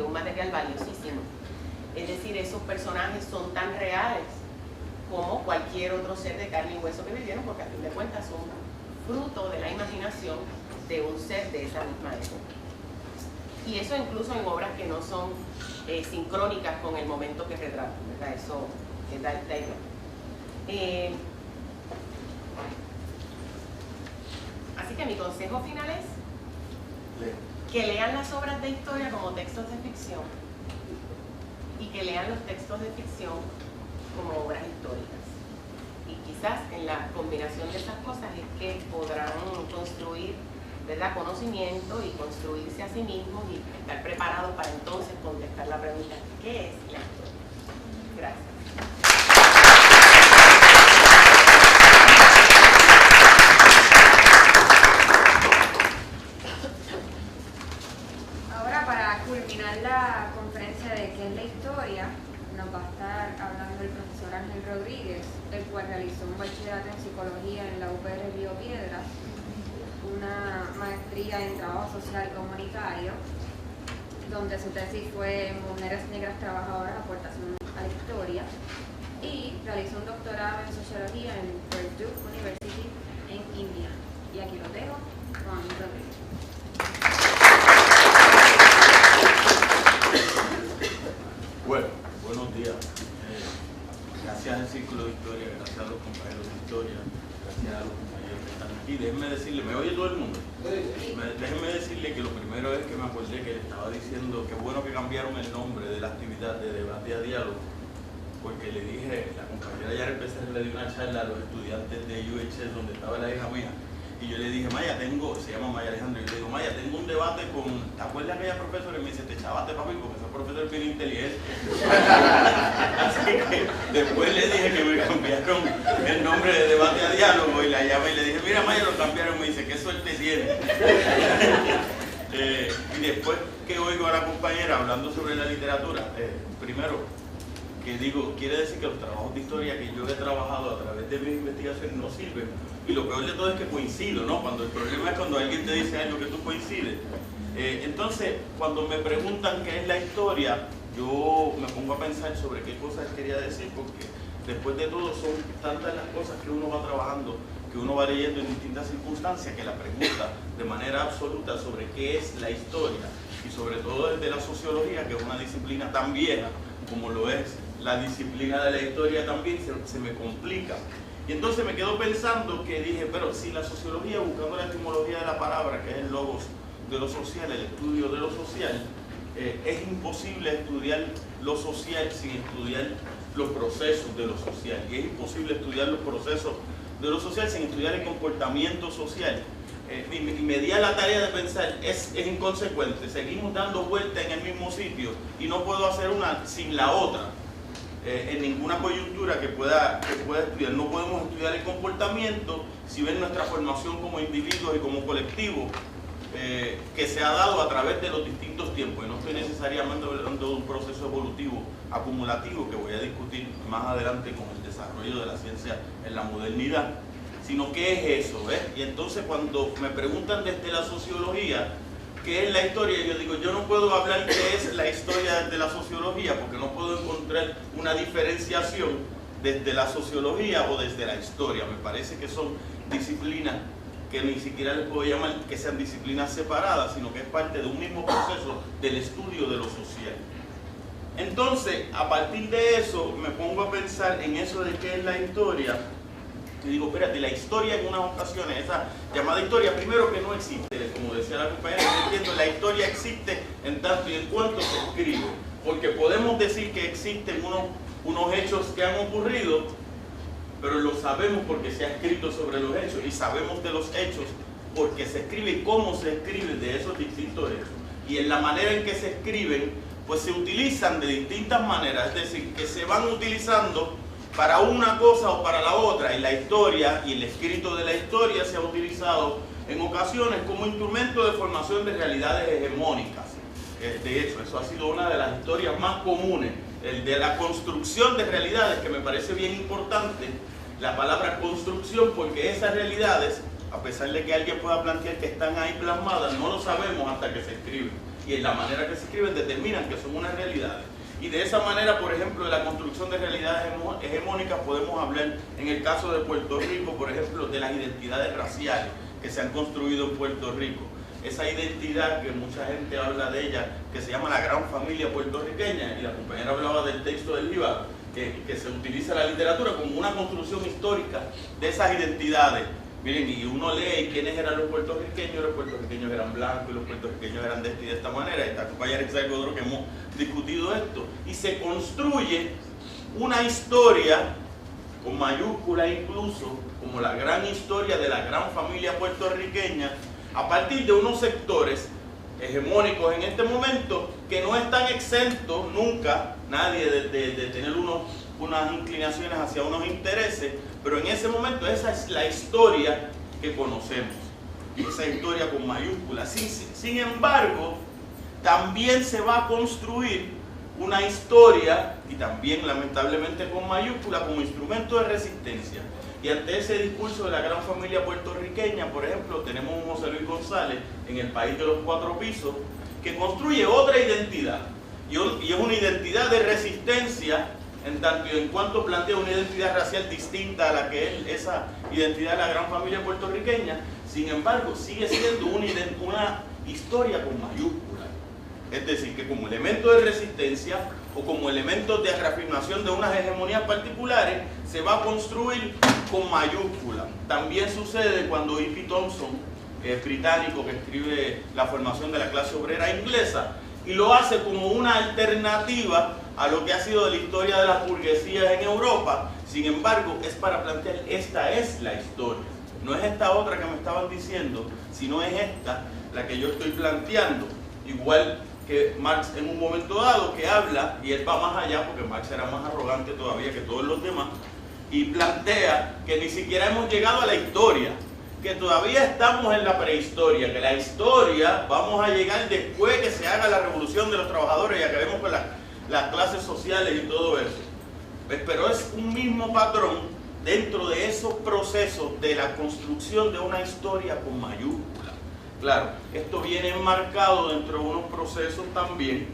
un material valiosísimo. Es decir, esos personajes son tan reales como cualquier otro ser de carne y hueso que vivieron, porque a fin de cuentas son fruto de la imaginación de un ser de esa misma época. Y eso incluso en obras que no son sincrónicas con el momento que retratan, ¿verdad? Eso da igual. Así que mi consejo final es que lean las obras de historia como textos de ficción y que lean los textos de ficción como obras históricas. Y quizás en la combinación de esas cosas es que podrán construir, ¿verdad?, conocimiento y construirse a sí mismos y estar preparados para entonces contestar la pregunta: ¿qué es la historia? Gracias. Ahora, para culminar la conferencia de qué es la historia, nos va a estar hablando el profesor Ángel Rodríguez, el cual realizó un bachillerato en psicología en la UPR Río Piedras, una maestría en trabajo social comunitario, donde su tesis fue Mujeres Negras Trabajadoras, aportación a la historia, y realizó un doctorado en sociología en Purdue University en Indiana. Y aquí lo dejo con Ángel Rodríguez. Bueno, buenos días. Gracias al Círculo de Historia, gracias a los compañeros de historia, gracias a los compañeros que están aquí. Déjenme decirle, ¿me oye todo el mundo? Déjenme decirle que lo primero es que me acordé que le estaba diciendo que bueno que cambiaron el nombre de la actividad de debate a diálogo, porque le dije, la compañera Yara Becerra le dio una charla a los estudiantes de UHS donde estaba la hija mía. Y yo le dije, Maya, se llama Maya Alejandro, y le digo, Maya, tengo un debate con, ¿te acuerdas aquella profesora? Y me dice, te chavaste, papi, porque ese profesor es bien inteligente. Así que después le dije que me cambiaron el nombre de debate a diálogo y la llamé y le dije, mira, Maya, lo cambiaron. Me dice, qué suerte tiene. Y después que oigo a la compañera hablando sobre la literatura, primero, que digo, quiere decir que los trabajos de historia que yo he trabajado a través de mis investigaciones no sirven. Y lo peor de todo es que coincido, ¿no? Cuando el problema es cuando alguien te dice algo que tú coincides. Entonces, cuando me preguntan qué es la historia, yo me pongo a pensar sobre qué cosas quería decir, porque después de todo son tantas las cosas que uno va trabajando, que uno va leyendo en distintas circunstancias, que la pregunta de manera absoluta sobre qué es la historia, y sobre todo desde la sociología, que es una disciplina tan vieja como lo es la disciplina de la historia también, se me complica. Y entonces me quedo pensando que dije, pero si la sociología, buscando la etimología de la palabra, que es el logos de lo social, el estudio de lo social, es imposible estudiar lo social sin estudiar los procesos de lo social. Y es imposible estudiar los procesos de lo social sin estudiar el comportamiento social. Y me di a la tarea de pensar, es inconsecuente, seguimos dando vueltas en el mismo sitio y no puedo hacer una sin la otra. En ninguna coyuntura que pueda estudiar. No podemos estudiar el comportamiento si ven nuestra formación como individuos y como colectivos que se ha dado a través de los distintos tiempos. Y no estoy necesariamente hablando de un proceso evolutivo acumulativo que voy a discutir más adelante con el desarrollo de la ciencia en la modernidad, sino qué es eso, ¿ves? Y entonces cuando me preguntan desde la sociología qué es la historia, yo digo, yo no puedo hablar qué es la historia desde la sociología porque no puedo encontrar una diferenciación desde la sociología o desde la historia. Me parece que son disciplinas que ni siquiera les puedo llamar que sean disciplinas separadas, sino que es parte de un mismo proceso del estudio de lo social. Entonces, a partir de eso, me pongo a pensar en eso de qué es la historia. Y digo, espérate, la historia en unas ocasiones, esa llamada historia, primero que no existe, como decía la compañera, yo entiendo, la historia existe en tanto y en cuanto se escribe, porque podemos decir que existen unos hechos que han ocurrido, pero lo sabemos porque se ha escrito sobre los hechos, y sabemos de los hechos porque se escribe y cómo se escribe de esos distintos hechos. Y en la manera en que se escriben, pues se utilizan de distintas maneras, es decir, que se van utilizando para una cosa o para la otra, y la historia y el escrito de la historia se ha utilizado en ocasiones como instrumento de formación de realidades hegemónicas. De hecho, eso ha sido una de las historias más comunes, el de la construcción de realidades, que me parece bien importante la palabra construcción, porque esas realidades, a pesar de que alguien pueda plantear que están ahí plasmadas, no lo sabemos hasta que se escriben, y en la manera que se escriben determinan que son unas realidades. Y de esa manera, por ejemplo, de la construcción de realidades hegemónicas podemos hablar, en el caso de Puerto Rico, por ejemplo, de las identidades raciales que se han construido en Puerto Rico. Esa identidad que mucha gente habla de ella, que se llama la gran familia puertorriqueña, y la compañera hablaba del texto del Jíbaro, que se utiliza la literatura como una construcción histórica de esas identidades. Miren, y uno lee quiénes eran los puertorriqueños eran blancos, y los puertorriqueños eran de esta y de esta manera. Esta compañera es algo de lo que hemos discutido esto. Y se construye una historia, con mayúscula incluso, como la gran historia de la gran familia puertorriqueña, a partir de unos sectores hegemónicos en este momento, que no están exentos nunca, nadie, de tener unas inclinaciones hacia unos intereses, pero en ese momento esa es la historia que conocemos, y esa historia con mayúsculas. Sin embargo, también se va a construir una historia, y también lamentablemente con mayúsculas, como instrumento de resistencia. Y ante ese discurso de la gran familia puertorriqueña, por ejemplo, tenemos un José Luis González en El País de los Cuatro Pisos, que construye otra identidad, y es una identidad de resistencia, en tanto y en cuanto plantea una identidad racial distinta a la que es esa identidad de la gran familia puertorriqueña. Sin embargo, sigue siendo una historia con mayúsculas. Es decir, que como elemento de resistencia o como elemento de reafirmación de unas hegemonías particulares, se va a construir con mayúsculas. También sucede cuando E.P. Thompson, británico, que escribe La formación de la clase obrera inglesa, y lo hace como una alternativa a lo que ha sido de la historia de las burguesías en Europa. Sin embargo, es para plantear, esta es la historia. No es esta otra que me estaban diciendo, sino es esta la que yo estoy planteando. Igual que Marx en un momento dado, que habla, y él va más allá, porque Marx era más arrogante todavía que todos los demás, y plantea que ni siquiera hemos llegado a la historia, que todavía estamos en la prehistoria, que la historia vamos a llegar después que se haga la revolución de los trabajadores y acabemos con las clases sociales y todo eso. Pero es un mismo patrón dentro de esos procesos de la construcción de una historia con mayúsculas. Claro, esto viene enmarcado dentro de unos procesos también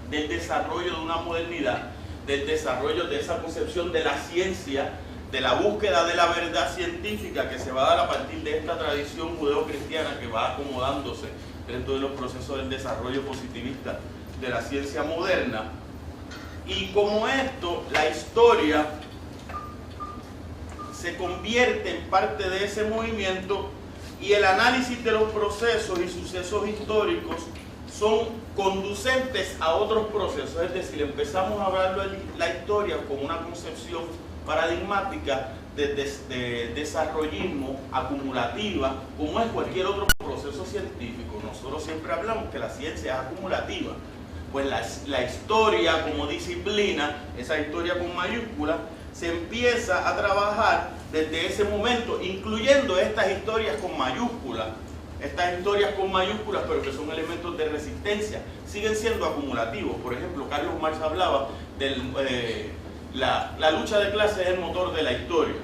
del desarrollo de una modernidad, del desarrollo de esa concepción de la ciencia, de la búsqueda de la verdad científica que se va a dar a partir de esta tradición judeocristiana que va acomodándose dentro de los procesos del desarrollo positivista de la ciencia moderna. Y como esto, la historia se convierte en parte de ese movimiento, y el análisis de los procesos y sucesos históricos son conducentes a otros procesos. Es decir, empezamos a hablar de la historia como una concepción paradigmática de desarrollismo acumulativa, como es cualquier otro proceso científico. Nosotros siempre hablamos que la ciencia es acumulativa. Pues la historia como disciplina, esa historia con mayúsculas, se empieza a trabajar desde ese momento, incluyendo estas historias con mayúsculas, pero que son elementos de resistencia, siguen siendo acumulativos. Por ejemplo, Carlos Marx hablaba de la lucha de clases es el motor de la historia.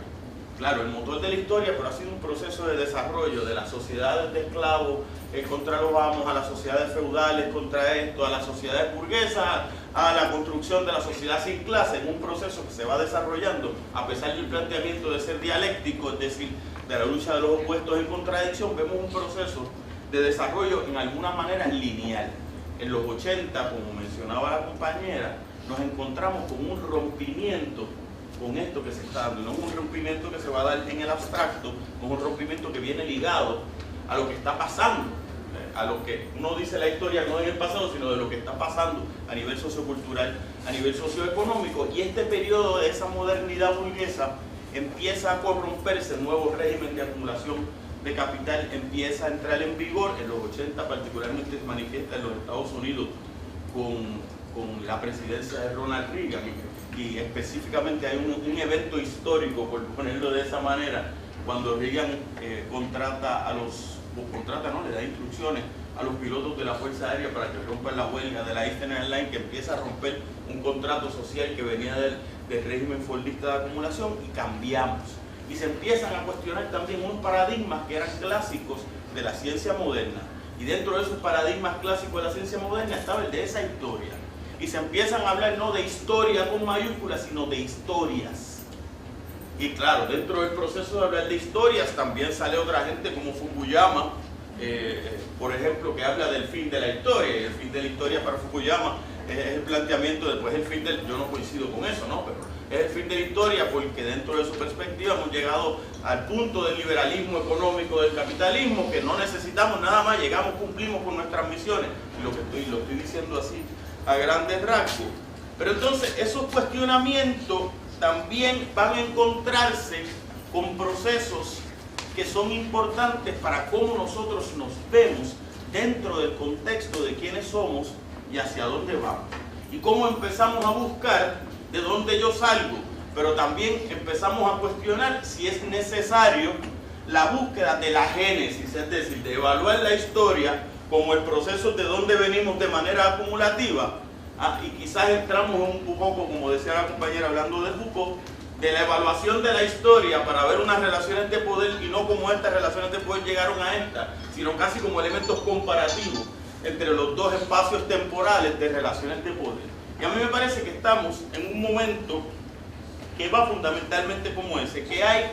Claro, el motor de la historia, pero ha sido un proceso de desarrollo de las sociedades de esclavos contra los amos, a las sociedades feudales contra esto, a las sociedades burguesas, a la construcción de la sociedad sin clase, en un proceso que se va desarrollando a pesar del planteamiento de ser dialéctico, es decir, de la lucha de los opuestos en contradicción. Vemos un proceso de desarrollo en alguna manera lineal. En los 80, como mencionaba la compañera, nos encontramos con un rompimiento con esto que se está dando. No es un rompimiento que se va a dar en el abstracto, no es un rompimiento que viene ligado a lo que está pasando, a lo que uno dice la historia no en el pasado, sino de lo que está pasando a nivel sociocultural, a nivel socioeconómico. Y este periodo de esa modernidad burguesa empieza a corromperse, el nuevo régimen de acumulación de capital empieza a entrar en vigor. En los 80 particularmente se manifiesta en los Estados Unidos con la presidencia de Ronald Reagan, y específicamente hay un evento histórico, por ponerlo de esa manera, cuando Reagan le da instrucciones a los pilotos de la Fuerza Aérea para que rompan la huelga de la Eastern Airlines, que empieza a romper un contrato social que venía del régimen fordista de acumulación, y cambiamos. Y se empiezan a cuestionar también unos paradigmas que eran clásicos de la ciencia moderna. Y dentro de esos paradigmas clásicos de la ciencia moderna estaba el de esa historia. Y se empiezan a hablar no de historia con mayúsculas, sino de historias. Y claro, dentro del proceso de hablar de historias también sale otra gente como Fukuyama, por ejemplo, que habla del fin de la historia. Y el fin de la historia para Fukuyama es el planteamiento después del fin del... Yo no coincido con eso, ¿no? Pero es el fin de la historia porque dentro de su perspectiva hemos llegado al punto del liberalismo económico, del capitalismo, que no necesitamos nada más, llegamos, cumplimos con nuestras misiones. Y lo estoy diciendo así a grandes rasgos. Pero entonces esos cuestionamientos también van a encontrarse con procesos que son importantes para cómo nosotros nos vemos dentro del contexto de quiénes somos y hacia dónde vamos. Y cómo empezamos a buscar de dónde yo salgo, pero también empezamos a cuestionar si es necesario la búsqueda de la génesis, es decir, de evaluar la historia como el proceso de dónde venimos de manera acumulativa. Y quizás entramos un poco, como decía la compañera hablando de Foucault, de la evaluación de la historia para ver unas relaciones de poder y no como estas relaciones de poder llegaron a esta, sino casi como elementos comparativos entre los dos espacios temporales de relaciones de poder. Y a mí me parece que estamos en un momento que va fundamentalmente como ese, que hay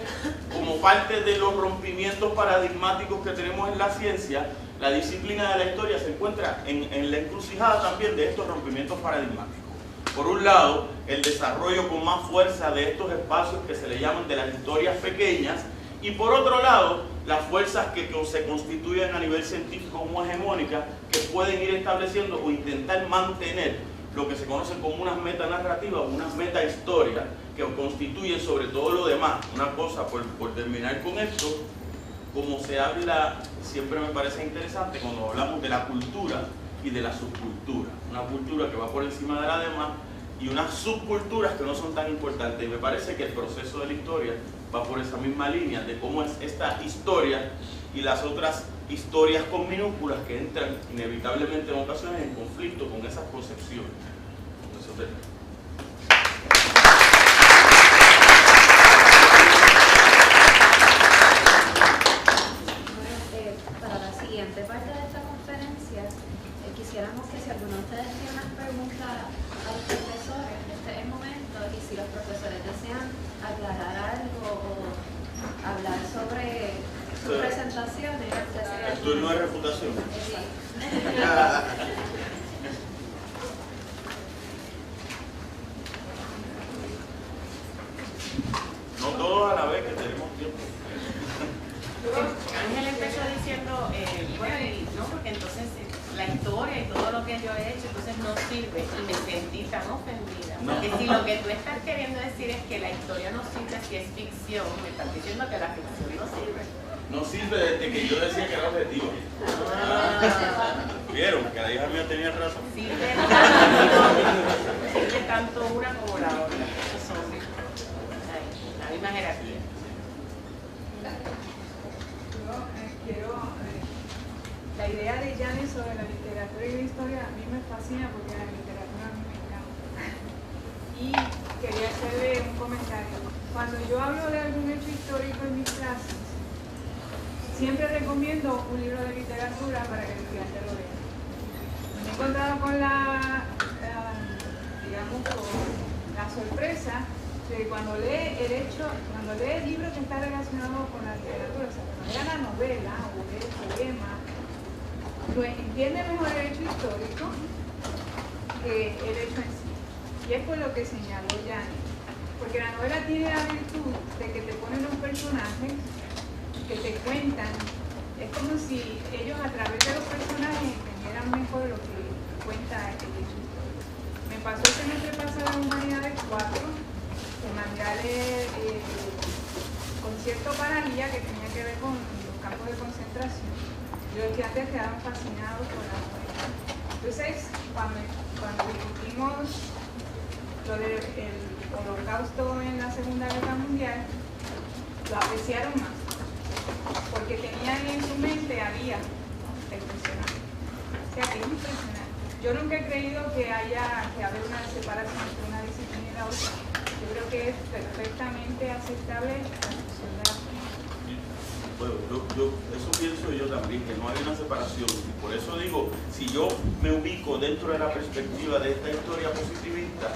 como parte de los rompimientos paradigmáticos que tenemos en la ciencia, la disciplina de la historia se encuentra en la encrucijada también de estos rompimientos paradigmáticos. Por un lado, el desarrollo con más fuerza de estos espacios que se le llaman de las historias pequeñas, y por otro lado, las fuerzas que se constituyen a nivel científico como hegemónicas, que pueden ir estableciendo o intentar mantener lo que se conocen como unas metanarrativas, unas metahistorias, que constituyen sobre todo lo demás. Una cosa, por terminar con esto, como se habla, siempre me parece interesante cuando hablamos de la cultura y de la subcultura. Una cultura que va por encima de la demás y unas subculturas que no son tan importantes. Y me parece que el proceso de la historia va por esa misma línea de cómo es esta historia y las otras historias con minúsculas que entran inevitablemente en ocasiones en conflicto con esas concepciones. Eso termina. Para la siguiente parte de esta conferencia, quisiéramos que si alguno de ustedes tiene unas preguntas a los profesores, este es el momento, y si los profesores desean aclarar algo o hablar sobre sus presentaciones. El turno de refutación. Sí. No todos a la vez, que tenemos tiempo. Ángel empezó diciendo, bueno, no, porque entonces la historia y todo lo que yo he hecho, entonces no sirve, y me sentí tan ofendida. Porque si lo que tú estás queriendo decir es que la historia no sirve si es ficción, me estás diciendo que la ficción no sirve. No sirve desde que yo decía que era objetivo. ¿Vieron? Que la hija mía tenía razón. Sirve tanto una como la otra. Esos son la misma jerarquía. La idea de Janet sobre la literatura y la historia a mí me fascina porque la literatura a mí me encanta. Y quería hacerle un comentario. Cuando yo hablo de algún hecho histórico en mis clases, siempre recomiendo un libro de literatura para que el estudiante lo lea. Me he encontrado con la sorpresa de que cuando lee el libro que está relacionado con la literatura, o sea, cuando lea la novela o lee el poema, lo entiende mejor el hecho histórico que el hecho en sí. Y es por lo que señaló Janet. Porque la novela tiene la virtud de que te ponen los personajes que te cuentan. Es como si ellos a través de los personajes entendieran mejor lo que cuenta el hecho histórico. Me pasó el semestre pasado en Humanidades 4, que mandé a leer Concierto para Lía, que tenía que ver con los campos de concentración. Los estudiantes quedaron fascinados con la novela. Entonces, cuando discutimos lo del holocausto en la Segunda Guerra Mundial, lo apreciaron más, porque tenían en su mente a Lía, el personaje. O sea, que es impresionante. Yo nunca he creído que haya que haber una separación entre una disciplina y la otra. Yo creo que es perfectamente aceptable la discusión de la Bueno, eso pienso yo también, que no hay una separación. Y por eso digo, si yo me ubico dentro de la perspectiva de esta historia positivista,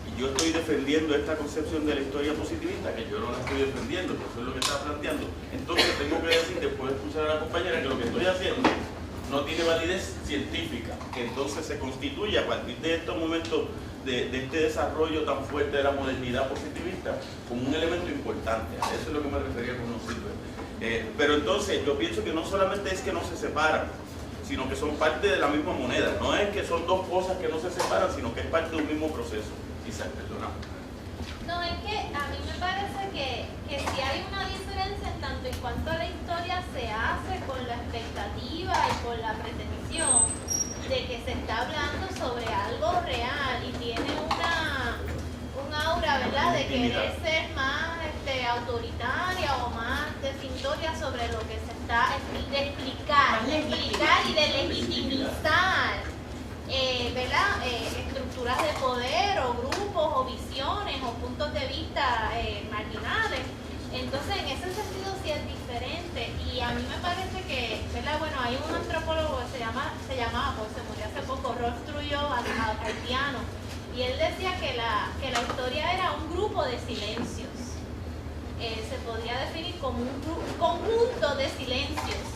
y yo estoy defendiendo esta concepción de la historia positivista, que yo no la estoy defendiendo, porque eso es lo que está planteando, entonces tengo que decir, después de escuchar a la compañera, que lo que estoy haciendo no tiene validez científica, que entonces se constituye a partir de estos momentos de este desarrollo tan fuerte de la modernidad positivista como un elemento importante. A eso es lo que me refería con no sirve. Pero entonces yo pienso que no solamente es que no se separan, sino que son parte de la misma moneda. No es que son dos cosas que no se separan, sino que es parte de un mismo proceso. Isaac, perdona. No, es que a mí me parece que sí hay una diferencia en tanto en cuanto a la historia se hace con la expectativa y con la pretensión se está hablando sobre algo real y tiene un aura, ¿verdad?, de querer ser más autoritaria o más definitoria sobre lo que se está de explicar y de legitimizar, ¿verdad?, estructuras de poder o grupos o visiones o puntos de vista marginales. Entonces, en ese sentido sí es diferente, y a mí me parece que, ¿verdad?, bueno, hay un antropólogo que se llamaba, pues se murió hace poco, Rolf Trujillo, haitiano, y él decía que la historia era un grupo de silencios. Se podría definir como un conjunto de silencios,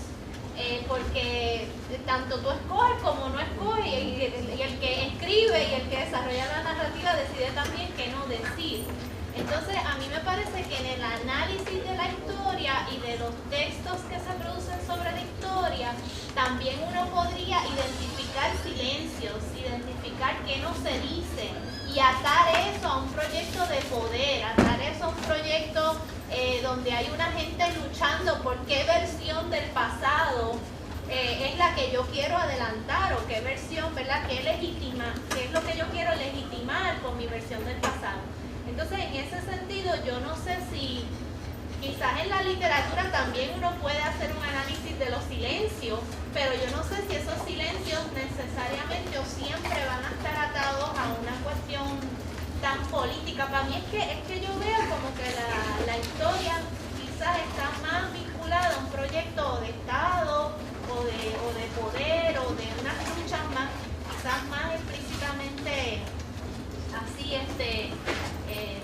porque tanto tú escoges como no escoges, y el que escribe y el que desarrolla la narrativa decide también qué no decir. Entonces, a mí me parece que en el análisis de la historia y de los textos que se producen sobre la historia, también uno podría identificar silencios, identificar qué no se dice, y atar eso a un proyecto de poder, atar eso a un proyecto donde hay una gente luchando por qué versión del pasado es la que yo quiero adelantar, o qué versión, ¿verdad?, qué es lo que yo quiero legitimar con mi versión del pasado. Entonces, en ese sentido, yo no sé si quizás en la literatura también uno puede hacer un análisis de los silencios, pero yo no sé si esos silencios necesariamente o siempre van a estar atados a una cuestión tan política. Para mí es que yo veo como que la historia quizás está más vinculada a un proyecto de Estado o de poder o de unas luchas más, quizás más explícitamente así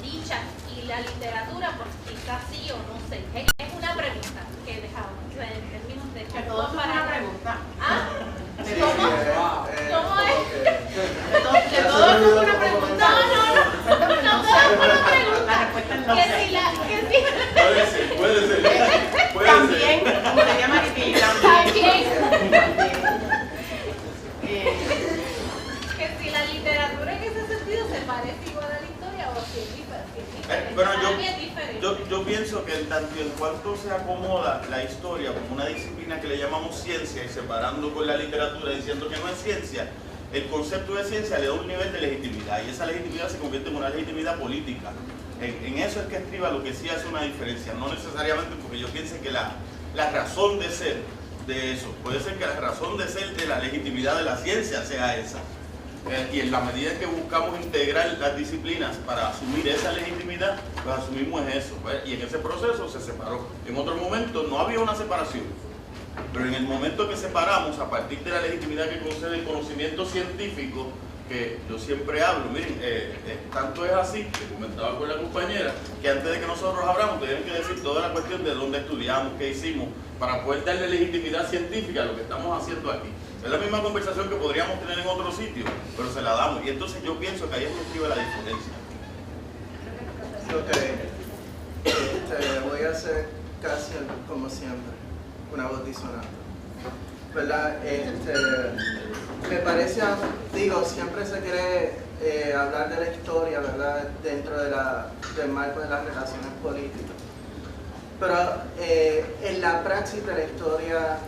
dichas, y la literatura pues quizás sí o no sé. Es una pregunta que he dejado en términos de que todos para una pregunta. ¿Ah? Sí, ¿Cómo es? De todos es una pregunta. No, todo es una pregunta. La respuesta es no Que sé. si la, Puede ser. También, como diría Maritín, también. Que si la literatura en ese sentido se parece igual a la historia o si es diferente. Pero Para mí es diferente. yo pienso que tanto en cuanto se acomoda la historia como una disciplina que le llamamos ciencia, y separando con la literatura diciendo que no es ciencia, el concepto de ciencia le da un nivel de legitimidad, y esa legitimidad se convierte en una legitimidad política. En eso es que estriba lo que sí hace una diferencia, no necesariamente porque yo piense que la razón de ser de eso, puede ser que la razón de ser de la legitimidad de la ciencia sea esa. Y en la medida en que buscamos integrar las disciplinas para asumir esa legitimidad, pues asumimos eso, pues, y en ese proceso se separó. En otro momento no había una separación, pero en el momento que separamos, a partir de la legitimidad que concede el conocimiento científico, que yo siempre hablo, miren, tanto es así, que comentaba con la compañera, que antes de que nosotros hablamos, tenían que decir toda la cuestión de dónde estudiamos, qué hicimos, para poder darle legitimidad científica a lo que estamos haciendo aquí. Es la misma conversación que podríamos tener en otro sitio, pero se la damos. Y entonces yo pienso que ahí es que escribe la diferencia. Ok. Voy a hacer casi como siempre, una voz disonante. ¿Verdad? Me parece, siempre se quiere hablar de la historia, ¿verdad?, dentro del marco de las relaciones políticas. Pero en la praxis de la historia,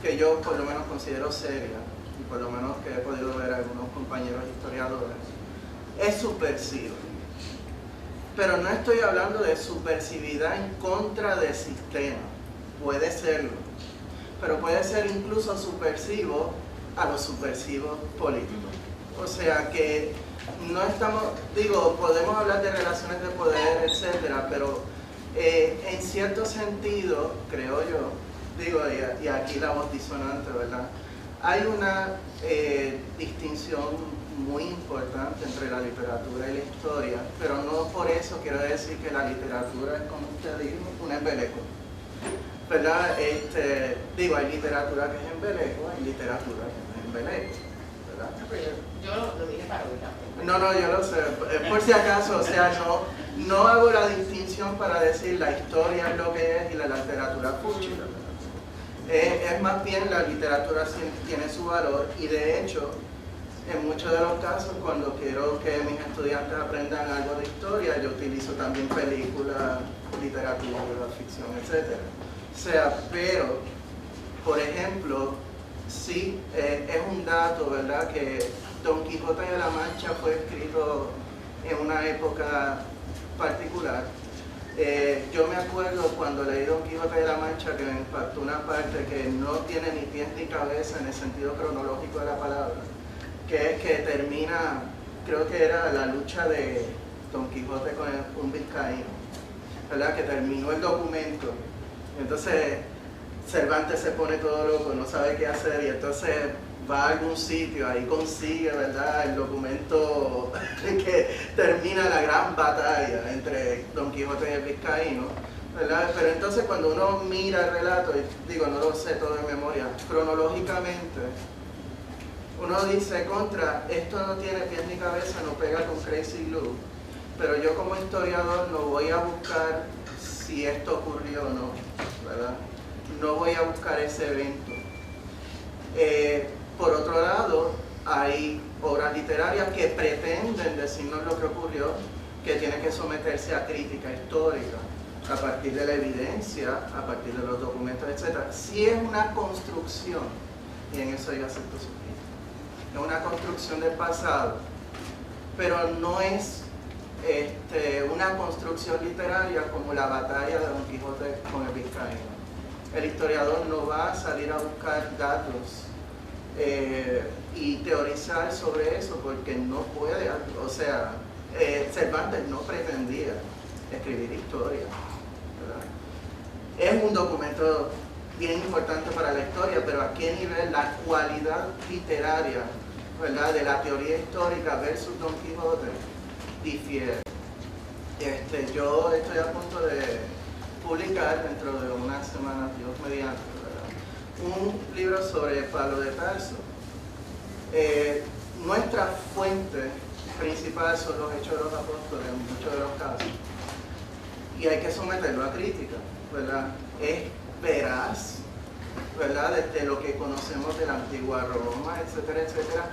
que yo por lo menos considero seria, y por lo menos que he podido ver a algunos compañeros historiadores, es subversiva. Pero no estoy hablando de subversividad en contra del sistema, puede serlo, pero puede ser incluso subversivo a los subversivos políticos. O sea que no estamos, podemos hablar de relaciones de poder, etcétera, pero en cierto sentido, creo yo, y aquí la voz disonante, ¿verdad?, hay una distinción muy importante entre la literatura y la historia, pero no por eso quiero decir que la literatura es, como usted dijo, un embeleco, ¿verdad? Hay literatura que es embeleco, hay literatura que no es embeleco, ¿verdad? Yo lo dije para ahorita. No, yo lo sé, por si acaso, o sea, no hago la distinción para decir la historia es lo que es y la literatura fuchi, ¿verdad? Es más bien la literatura tiene su valor, y de hecho, en muchos de los casos, cuando quiero que mis estudiantes aprendan algo de historia, yo utilizo también películas, literatura, ficción, etc. O sea, pero, por ejemplo, sí, es un dato, ¿verdad? Que Don Quijote de la Mancha fue escrito en una época particular. Yo me acuerdo cuando leí Don Quijote de la Mancha que me impactó una parte que no tiene ni pies ni cabeza en el sentido cronológico de la palabra, que es que termina, creo que era la lucha de Don Quijote con un vizcaíno, ¿verdad? Que terminó el documento. Entonces Cervantes se pone todo loco, no sabe qué hacer y entonces va a algún sitio, ahí consigue, ¿verdad?, el documento que termina la gran batalla entre Don Quijote y el vizcaíno, ¿verdad? Pero entonces cuando uno mira el relato, y digo, no lo sé todo de memoria, cronológicamente, uno dice, contra, esto no tiene pies ni cabeza, no pega con Crazy Glue, pero yo como historiador no voy a buscar si esto ocurrió o no, ¿verdad? No voy a buscar ese evento. Por otro lado, hay obras literarias que pretenden decirnos lo que ocurrió, que tienen que someterse a crítica histórica, a partir de la evidencia, a partir de los documentos, etc. Sí es una construcción, y en eso yo acepto su crítica, es una construcción del pasado, pero no es una construcción literaria como la batalla de Don Quijote con el vizcaíno. El historiador no va a salir a buscar datos y teorizar sobre eso porque no puede, o sea, Cervantes no pretendía escribir historia, ¿verdad? Es un documento bien importante para la historia, pero ¿a qué nivel la cualidad literaria, ¿verdad?, de la teoría histórica versus Don Quijote difiere? Yo estoy a punto de publicar dentro de unas semanas, Dios mediante, ¿verdad?, un libro sobre Pablo de Tarso. Nuestra fuente principal son los Hechos de los Apóstoles en muchos de los casos, y hay que someterlo a crítica, ¿verdad? Es veraz, ¿verdad?, desde lo que conocemos de la antigua Roma, etcétera, etcétera,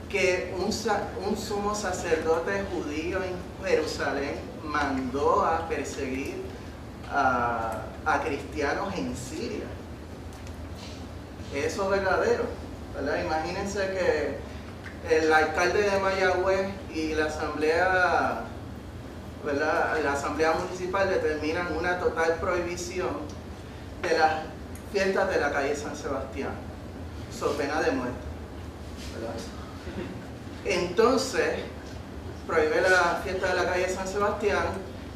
que un sumo sacerdote judío en Jerusalén mandó a perseguir a cristianos en Siria. Eso es verdadero, ¿verdad? Imagínense que el alcalde de Mayagüez y la asamblea, ¿verdad?, la asamblea municipal determinan una total prohibición de las fiestas de la calle San Sebastián, so pena de muerte, ¿verdad? Entonces prohíbe la fiesta de la calle San Sebastián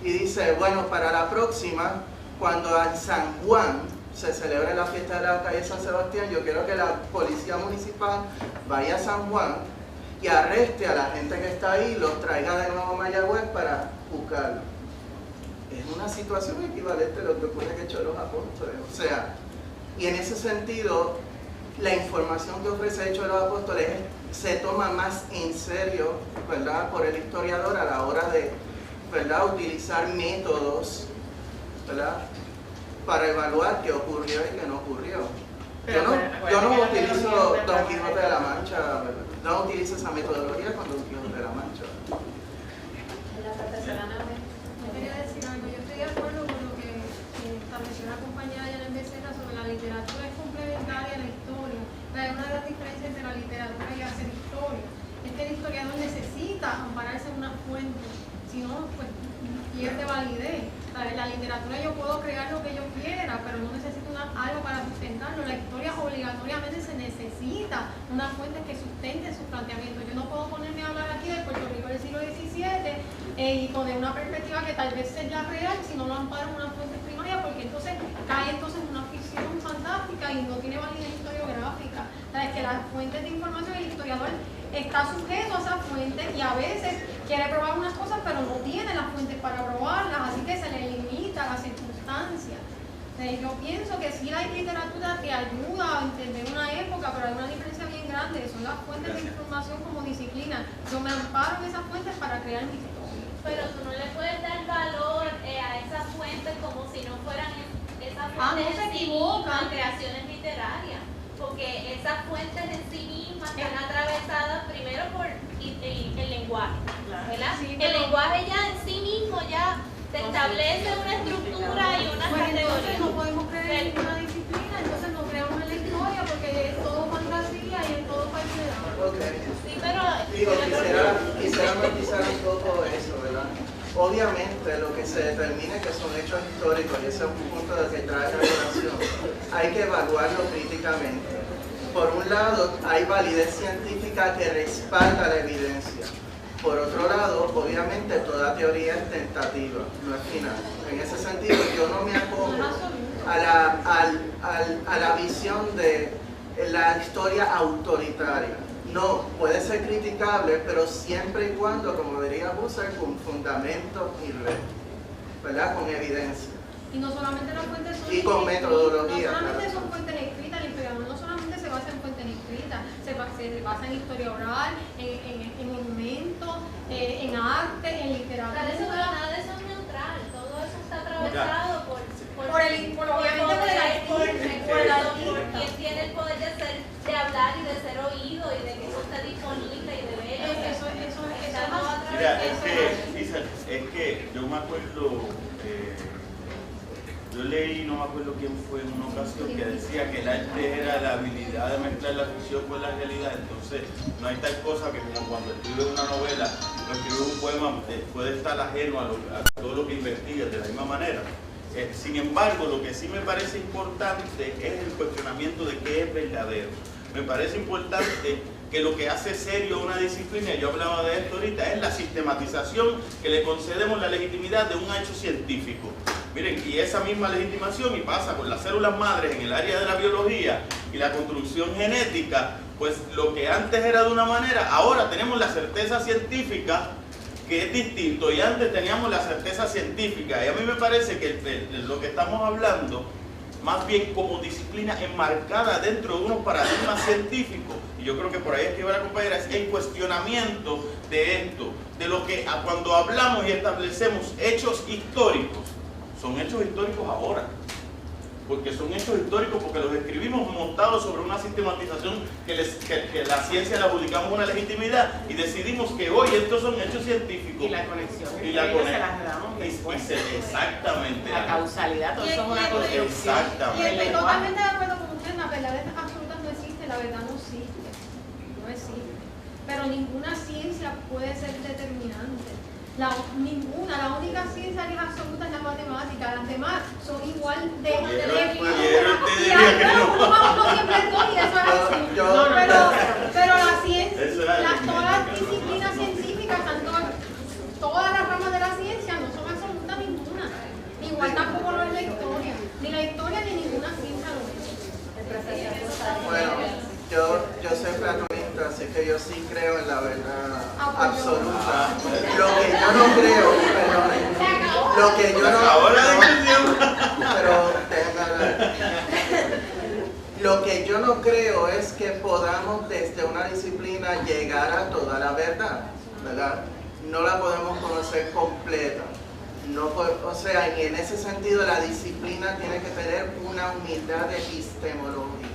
y dice, bueno, para la próxima, cuando en San Juan se celebre la fiesta de la calle San Sebastián, yo quiero que la policía municipal vaya a San Juan y arreste a la gente que está ahí y los traiga de nuevo a Mayagüez para juzgarlo. Es una situación equivalente a lo que ocurre en Hechos de los Apóstoles. O sea, y en ese sentido, la información que ofrece Hechos de los Apóstoles se toma más en serio, ¿verdad?, por el historiador a la hora de, ¿verdad?, utilizar métodos, ¿verdad?, para evaluar qué ocurrió y qué no ocurrió. Yo no utilizo Don Quijote de la Mancha, ¿verdad?, no utilizo esa metodología con Don Quijote de la Mancha. Yo quería decir algo, yo estoy de acuerdo con lo que estableció la compañera Yanet Becerra sobre la literatura es complementaria a la historia. Pero hay una de las diferencias entre la literatura y hacer historia. Es que el historiador necesita ampararse en una fuente, si no, pues pierde validez. En la literatura yo puedo crear lo que yo quiera, pero no necesito algo para sustentarlo. La historia obligatoriamente se necesita una fuente que sustente sus planteamientos. Yo no puedo ponerme a hablar aquí del Puerto Rico del siglo XVII y poner una perspectiva que tal vez sea real si no lo amparo en una fuente primaria, porque entonces cae en una ficción fantástica y no tiene validez historiográfica. Es que las fuentes de información, el historiador está sujeto a esa fuente y a veces quiere probar unas cosas pero no tiene las fuentes para probarlas, así que se le limita las circunstancias. Yo pienso que sí hay literatura que ayuda a entender una época, pero hay una diferencia bien grande, son las fuentes de información como disciplina. Yo me amparo en esas fuentes para crear mi historia. Pero tú no le puedes dar valor a esas fuentes como si no fueran esas fuentes no se equivocan. Creaciones literarias, porque esas fuentes en sí mismas están atravesadas primero por el lenguaje, ¿verdad? Sí, el lenguaje ya en sí mismo ya te establece una estructura y una pues categoría. Entonces no podemos creer en una disciplina, entonces no creamos en la historia, porque quisiera matizar un poco eso, ¿verdad? Obviamente lo que se determine que son hechos históricos, y ese es un punto del que trae la relación, hay que evaluarlo críticamente. Por un lado, hay validez científica que respalda la evidencia. Por otro lado, obviamente toda teoría es tentativa, no es final. En ese sentido, yo no me acojo a la visión de la historia autoritaria. No, puede ser criticable, pero siempre y cuando, como diría Husserl, con fundamento y red, ¿verdad? Con evidencia. Y no solamente las fuentes son y con metodología. No solamente son fuentes escritas, el historiador no solamente se basa en fuentes escritas, se basa en historia oral, en monumentos, en arte, en literatura. Nada de eso es neutral, todo eso está atravesado por quien tiene el poder de hablar y de ser oído y de que eso esté disponible y de ver. Mira, es que yo me acuerdo, yo leí, no me acuerdo quién fue en una ocasión, que decía que el arte era la habilidad de mezclar la ficción con la realidad. Entonces no hay tal cosa que como cuando escribes una novela o escribes un poema puede estar ajeno a todo lo que investigas de la misma manera. Sin embargo, lo que sí me parece importante es el cuestionamiento de qué es verdadero. Me parece importante que lo que hace serio una disciplina, yo hablaba de esto ahorita, es la sistematización que le concedemos la legitimidad de un hecho científico. Miren, y esa misma legitimación, y pasa con las células madres en el área de la biología y la construcción genética, pues lo que antes era de una manera, ahora tenemos la certeza científica que es distinto, y antes teníamos la certeza científica, y a mí me parece que lo que estamos hablando, más bien como disciplina enmarcada dentro de unos paradigmas científicos, y yo creo que por ahí es que va la compañera, es el cuestionamiento de esto, de lo que cuando hablamos y establecemos hechos históricos, son hechos históricos ahora, porque son hechos históricos porque los escribimos montados sobre una sistematización que la ciencia le adjudicamos una legitimidad y decidimos que hoy estos son hechos científicos. Y la conexión y la se las damos después. Exactamente. La causalidad, todo eso es una construcción. Exactamente. Y estoy totalmente de acuerdo con usted, las verdades absolutas no existen, la verdad no existe. No existe. Pero ninguna ciencia puede ser determinante. La única ciencia que es absoluta es la matemática, las demás son igual de débiles. Y no siempre es dos y eso es así. Pero la ciencia, todas las disciplinas científicas, todas las ramas de la ciencia no son absolutas ninguna. Igual tampoco lo es la historia. Ni la historia ni ninguna ciencia lo es. Bueno, yo soy platonista, así que yo sí creo en la verdad absoluta. Lo que yo no creo, lo que yo lo que yo no creo es que podamos desde una disciplina llegar a toda la verdad, ¿verdad? No la podemos conocer completa. No, o sea, y en ese sentido la disciplina tiene que tener una humildad epistemológica,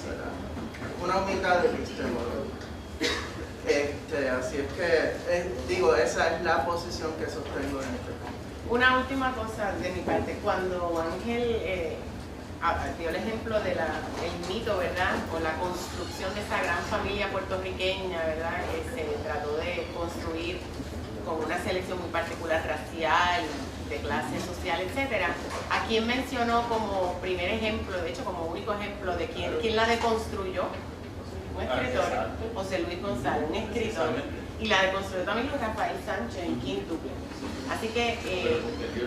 ¿verdad? Una humildad epistemológica. Así es que, digo, esa es la posición que sostengo en este punto. Una última cosa de mi parte, cuando Ángel dio el ejemplo del mito, ¿verdad? O la construcción de esa gran familia puertorriqueña, ¿verdad? Que se trató de construir con una selección muy particular racial, de clase social, etcétera. ¿A quién mencionó como primer ejemplo, de hecho como único ejemplo de quién la deconstruyó? Un escritor, José Luis González, un escritor, y la deconstruyó también Rafael Sánchez en Quíntuple. Así que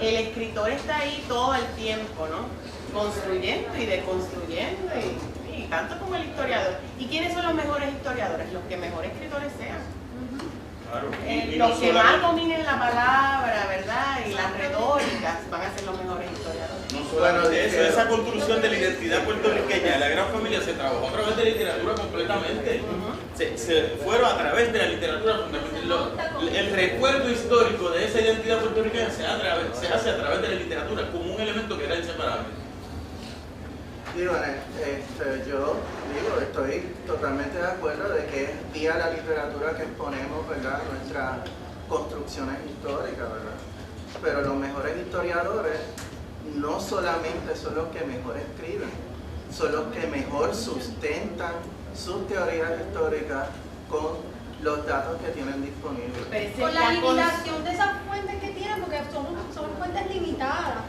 el escritor está ahí todo el tiempo, ¿no? Construyendo y deconstruyendo, y tanto como el historiador. ¿Y quiénes son los mejores historiadores? Los que mejores escritores sean. Claro. Los que más dominen la palabra, ¿verdad? Y las retóricas van a ser los mejores historiadores. No solamente eso, esa construcción de la identidad puertorriqueña de la gran familia se trabajó a través de la literatura completamente. Se fueron a través de la literatura fundamentalmente. El recuerdo histórico de esa identidad puertorriqueña se hace a través de la literatura como un elemento que era inseparable. Digo, yo estoy totalmente de acuerdo de que es vía la literatura que exponemos, ¿verdad?, nuestras construcciones históricas, ¿verdad? Pero los mejores historiadores no solamente son los que mejor escriben, son los que mejor sustentan sus teorías históricas con los datos que tienen disponibles. Pero ese Con la ya limitación de esas fuentes que tienen, porque son fuentes limitadas.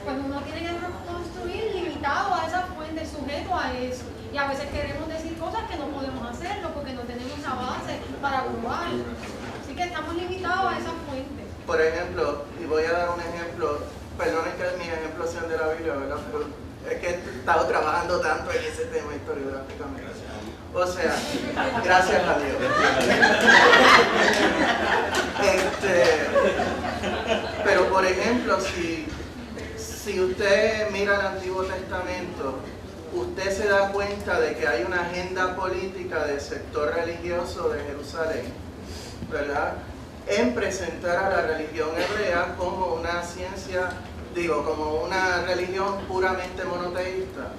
Cuando uno tiene que construir limitado a esa fuente, sujeto a eso. Y a veces queremos decir cosas que no podemos hacerlo porque no tenemos la base para probarlo. Así que estamos limitados a esa fuente. Por ejemplo, y voy a dar un ejemplo, perdonen que mis ejemplos sean de la Biblia, ¿verdad? Pero es que he estado trabajando tanto en ese tema historiográficamente. O sea, gracias a Dios. Pero por ejemplo, si usted mira el Antiguo Testamento, usted se da cuenta de que hay una agenda política del sector religioso de Jerusalén, ¿verdad?, en presentar a la religión hebrea como una ciencia, como una religión puramente monoteísta.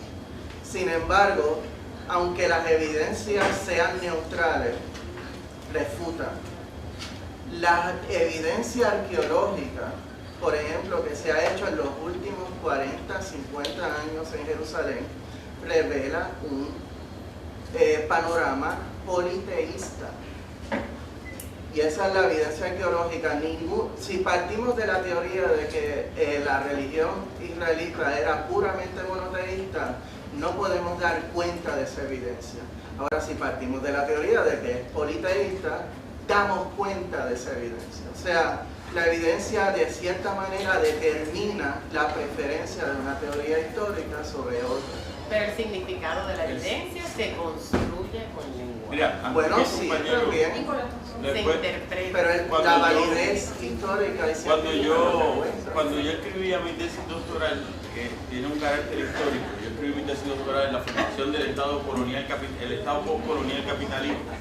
Sin embargo, aunque las evidencias sean neutrales, refutan. La evidencia arqueológica, por ejemplo, que se ha hecho en los últimos 40, 50 años en Jerusalén, revela un panorama politeísta. Y esa es la evidencia arqueológica. Si partimos de la teoría de que la religión israelita era puramente monoteísta, no podemos dar cuenta de esa evidencia. Ahora, si partimos de la teoría de que es politeísta, damos cuenta de esa evidencia. O sea, la evidencia de cierta manera determina la preferencia de una teoría histórica sobre otra. Pero el significado de la evidencia se construye con lenguaje. Mira, Bueno, sí, también. Se interpreta. Pero la validez histórica es cuando yo escribía mi tesis doctoral, que tiene un carácter histórico, yo escribí mi tesis doctoral en la formación del Estado colonial, el Estado postcolonial capitalista.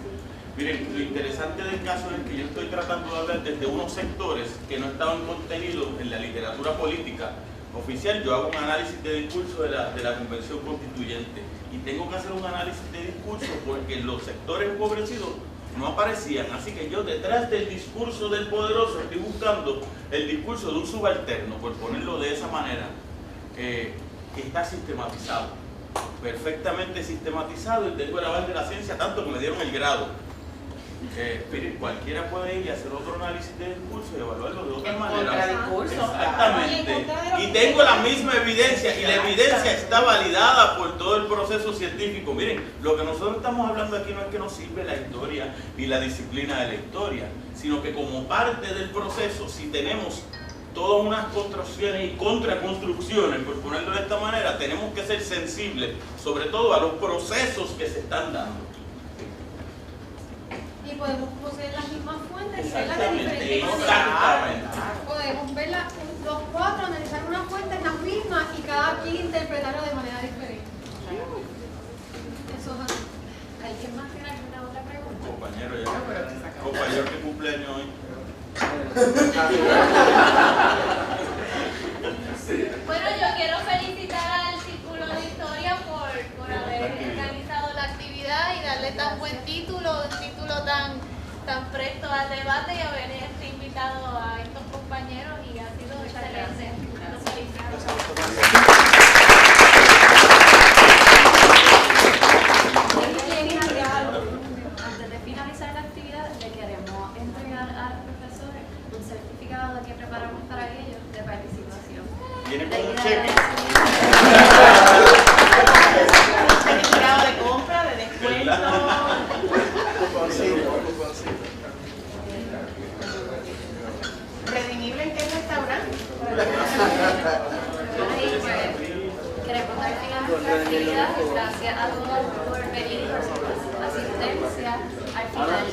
Miren, lo interesante del caso es que yo estoy tratando de hablar desde unos sectores que no estaban contenidos en la literatura política oficial. Yo hago un análisis de discurso de la Convención Constituyente y tengo que hacer un análisis de discurso porque los sectores empobrecidos no aparecían, así que yo detrás del discurso del poderoso estoy buscando el discurso de un subalterno, por ponerlo de esa manera, que está sistematizado, perfectamente sistematizado, y tengo el aval de la ciencia tanto que me dieron el grado. Miren, cualquiera puede ir y hacer otro análisis de discurso y evaluarlo de otra manera. Exactamente. Y tengo la misma evidencia y la evidencia está validada por todo el proceso científico. Miren, lo que nosotros estamos hablando aquí no es que nos sirve la historia ni la disciplina de la historia, sino que como parte del proceso, si tenemos todas unas construcciones y contraconstrucciones, por ponerlo de esta manera, tenemos que ser sensibles, sobre todo a los procesos que se están dando. Y podemos poseer las mismas fuentes y verlas de Exactamente, diferentes exactamente. maneras. Podemos ver los cuatro, analizar una fuente, las mismas, y cada quien interpretarla de manera diferente. Eso es así. ¿Alguien más tiene alguna otra pregunta? Compañero, compañero que cumpleaños hoy. Bueno, yo quiero felicitar al Círculo de Historia por haber organizado la actividad y darle tan buen título, un título tan presto al debate, y haber invitado a estos compañeros, y ha sido excelente. Los felicito. Antes de finalizar la actividad, le queremos entregar a los profesores un certificado que preparamos para ellos de participación. Viene con un cheque. Certificado de compra, de descuento. ¿Redimible en qué restaurante? Y pues, queremos dar fin a nuestra actividad. Gracias a todos por venir y por su asistencia. Al final,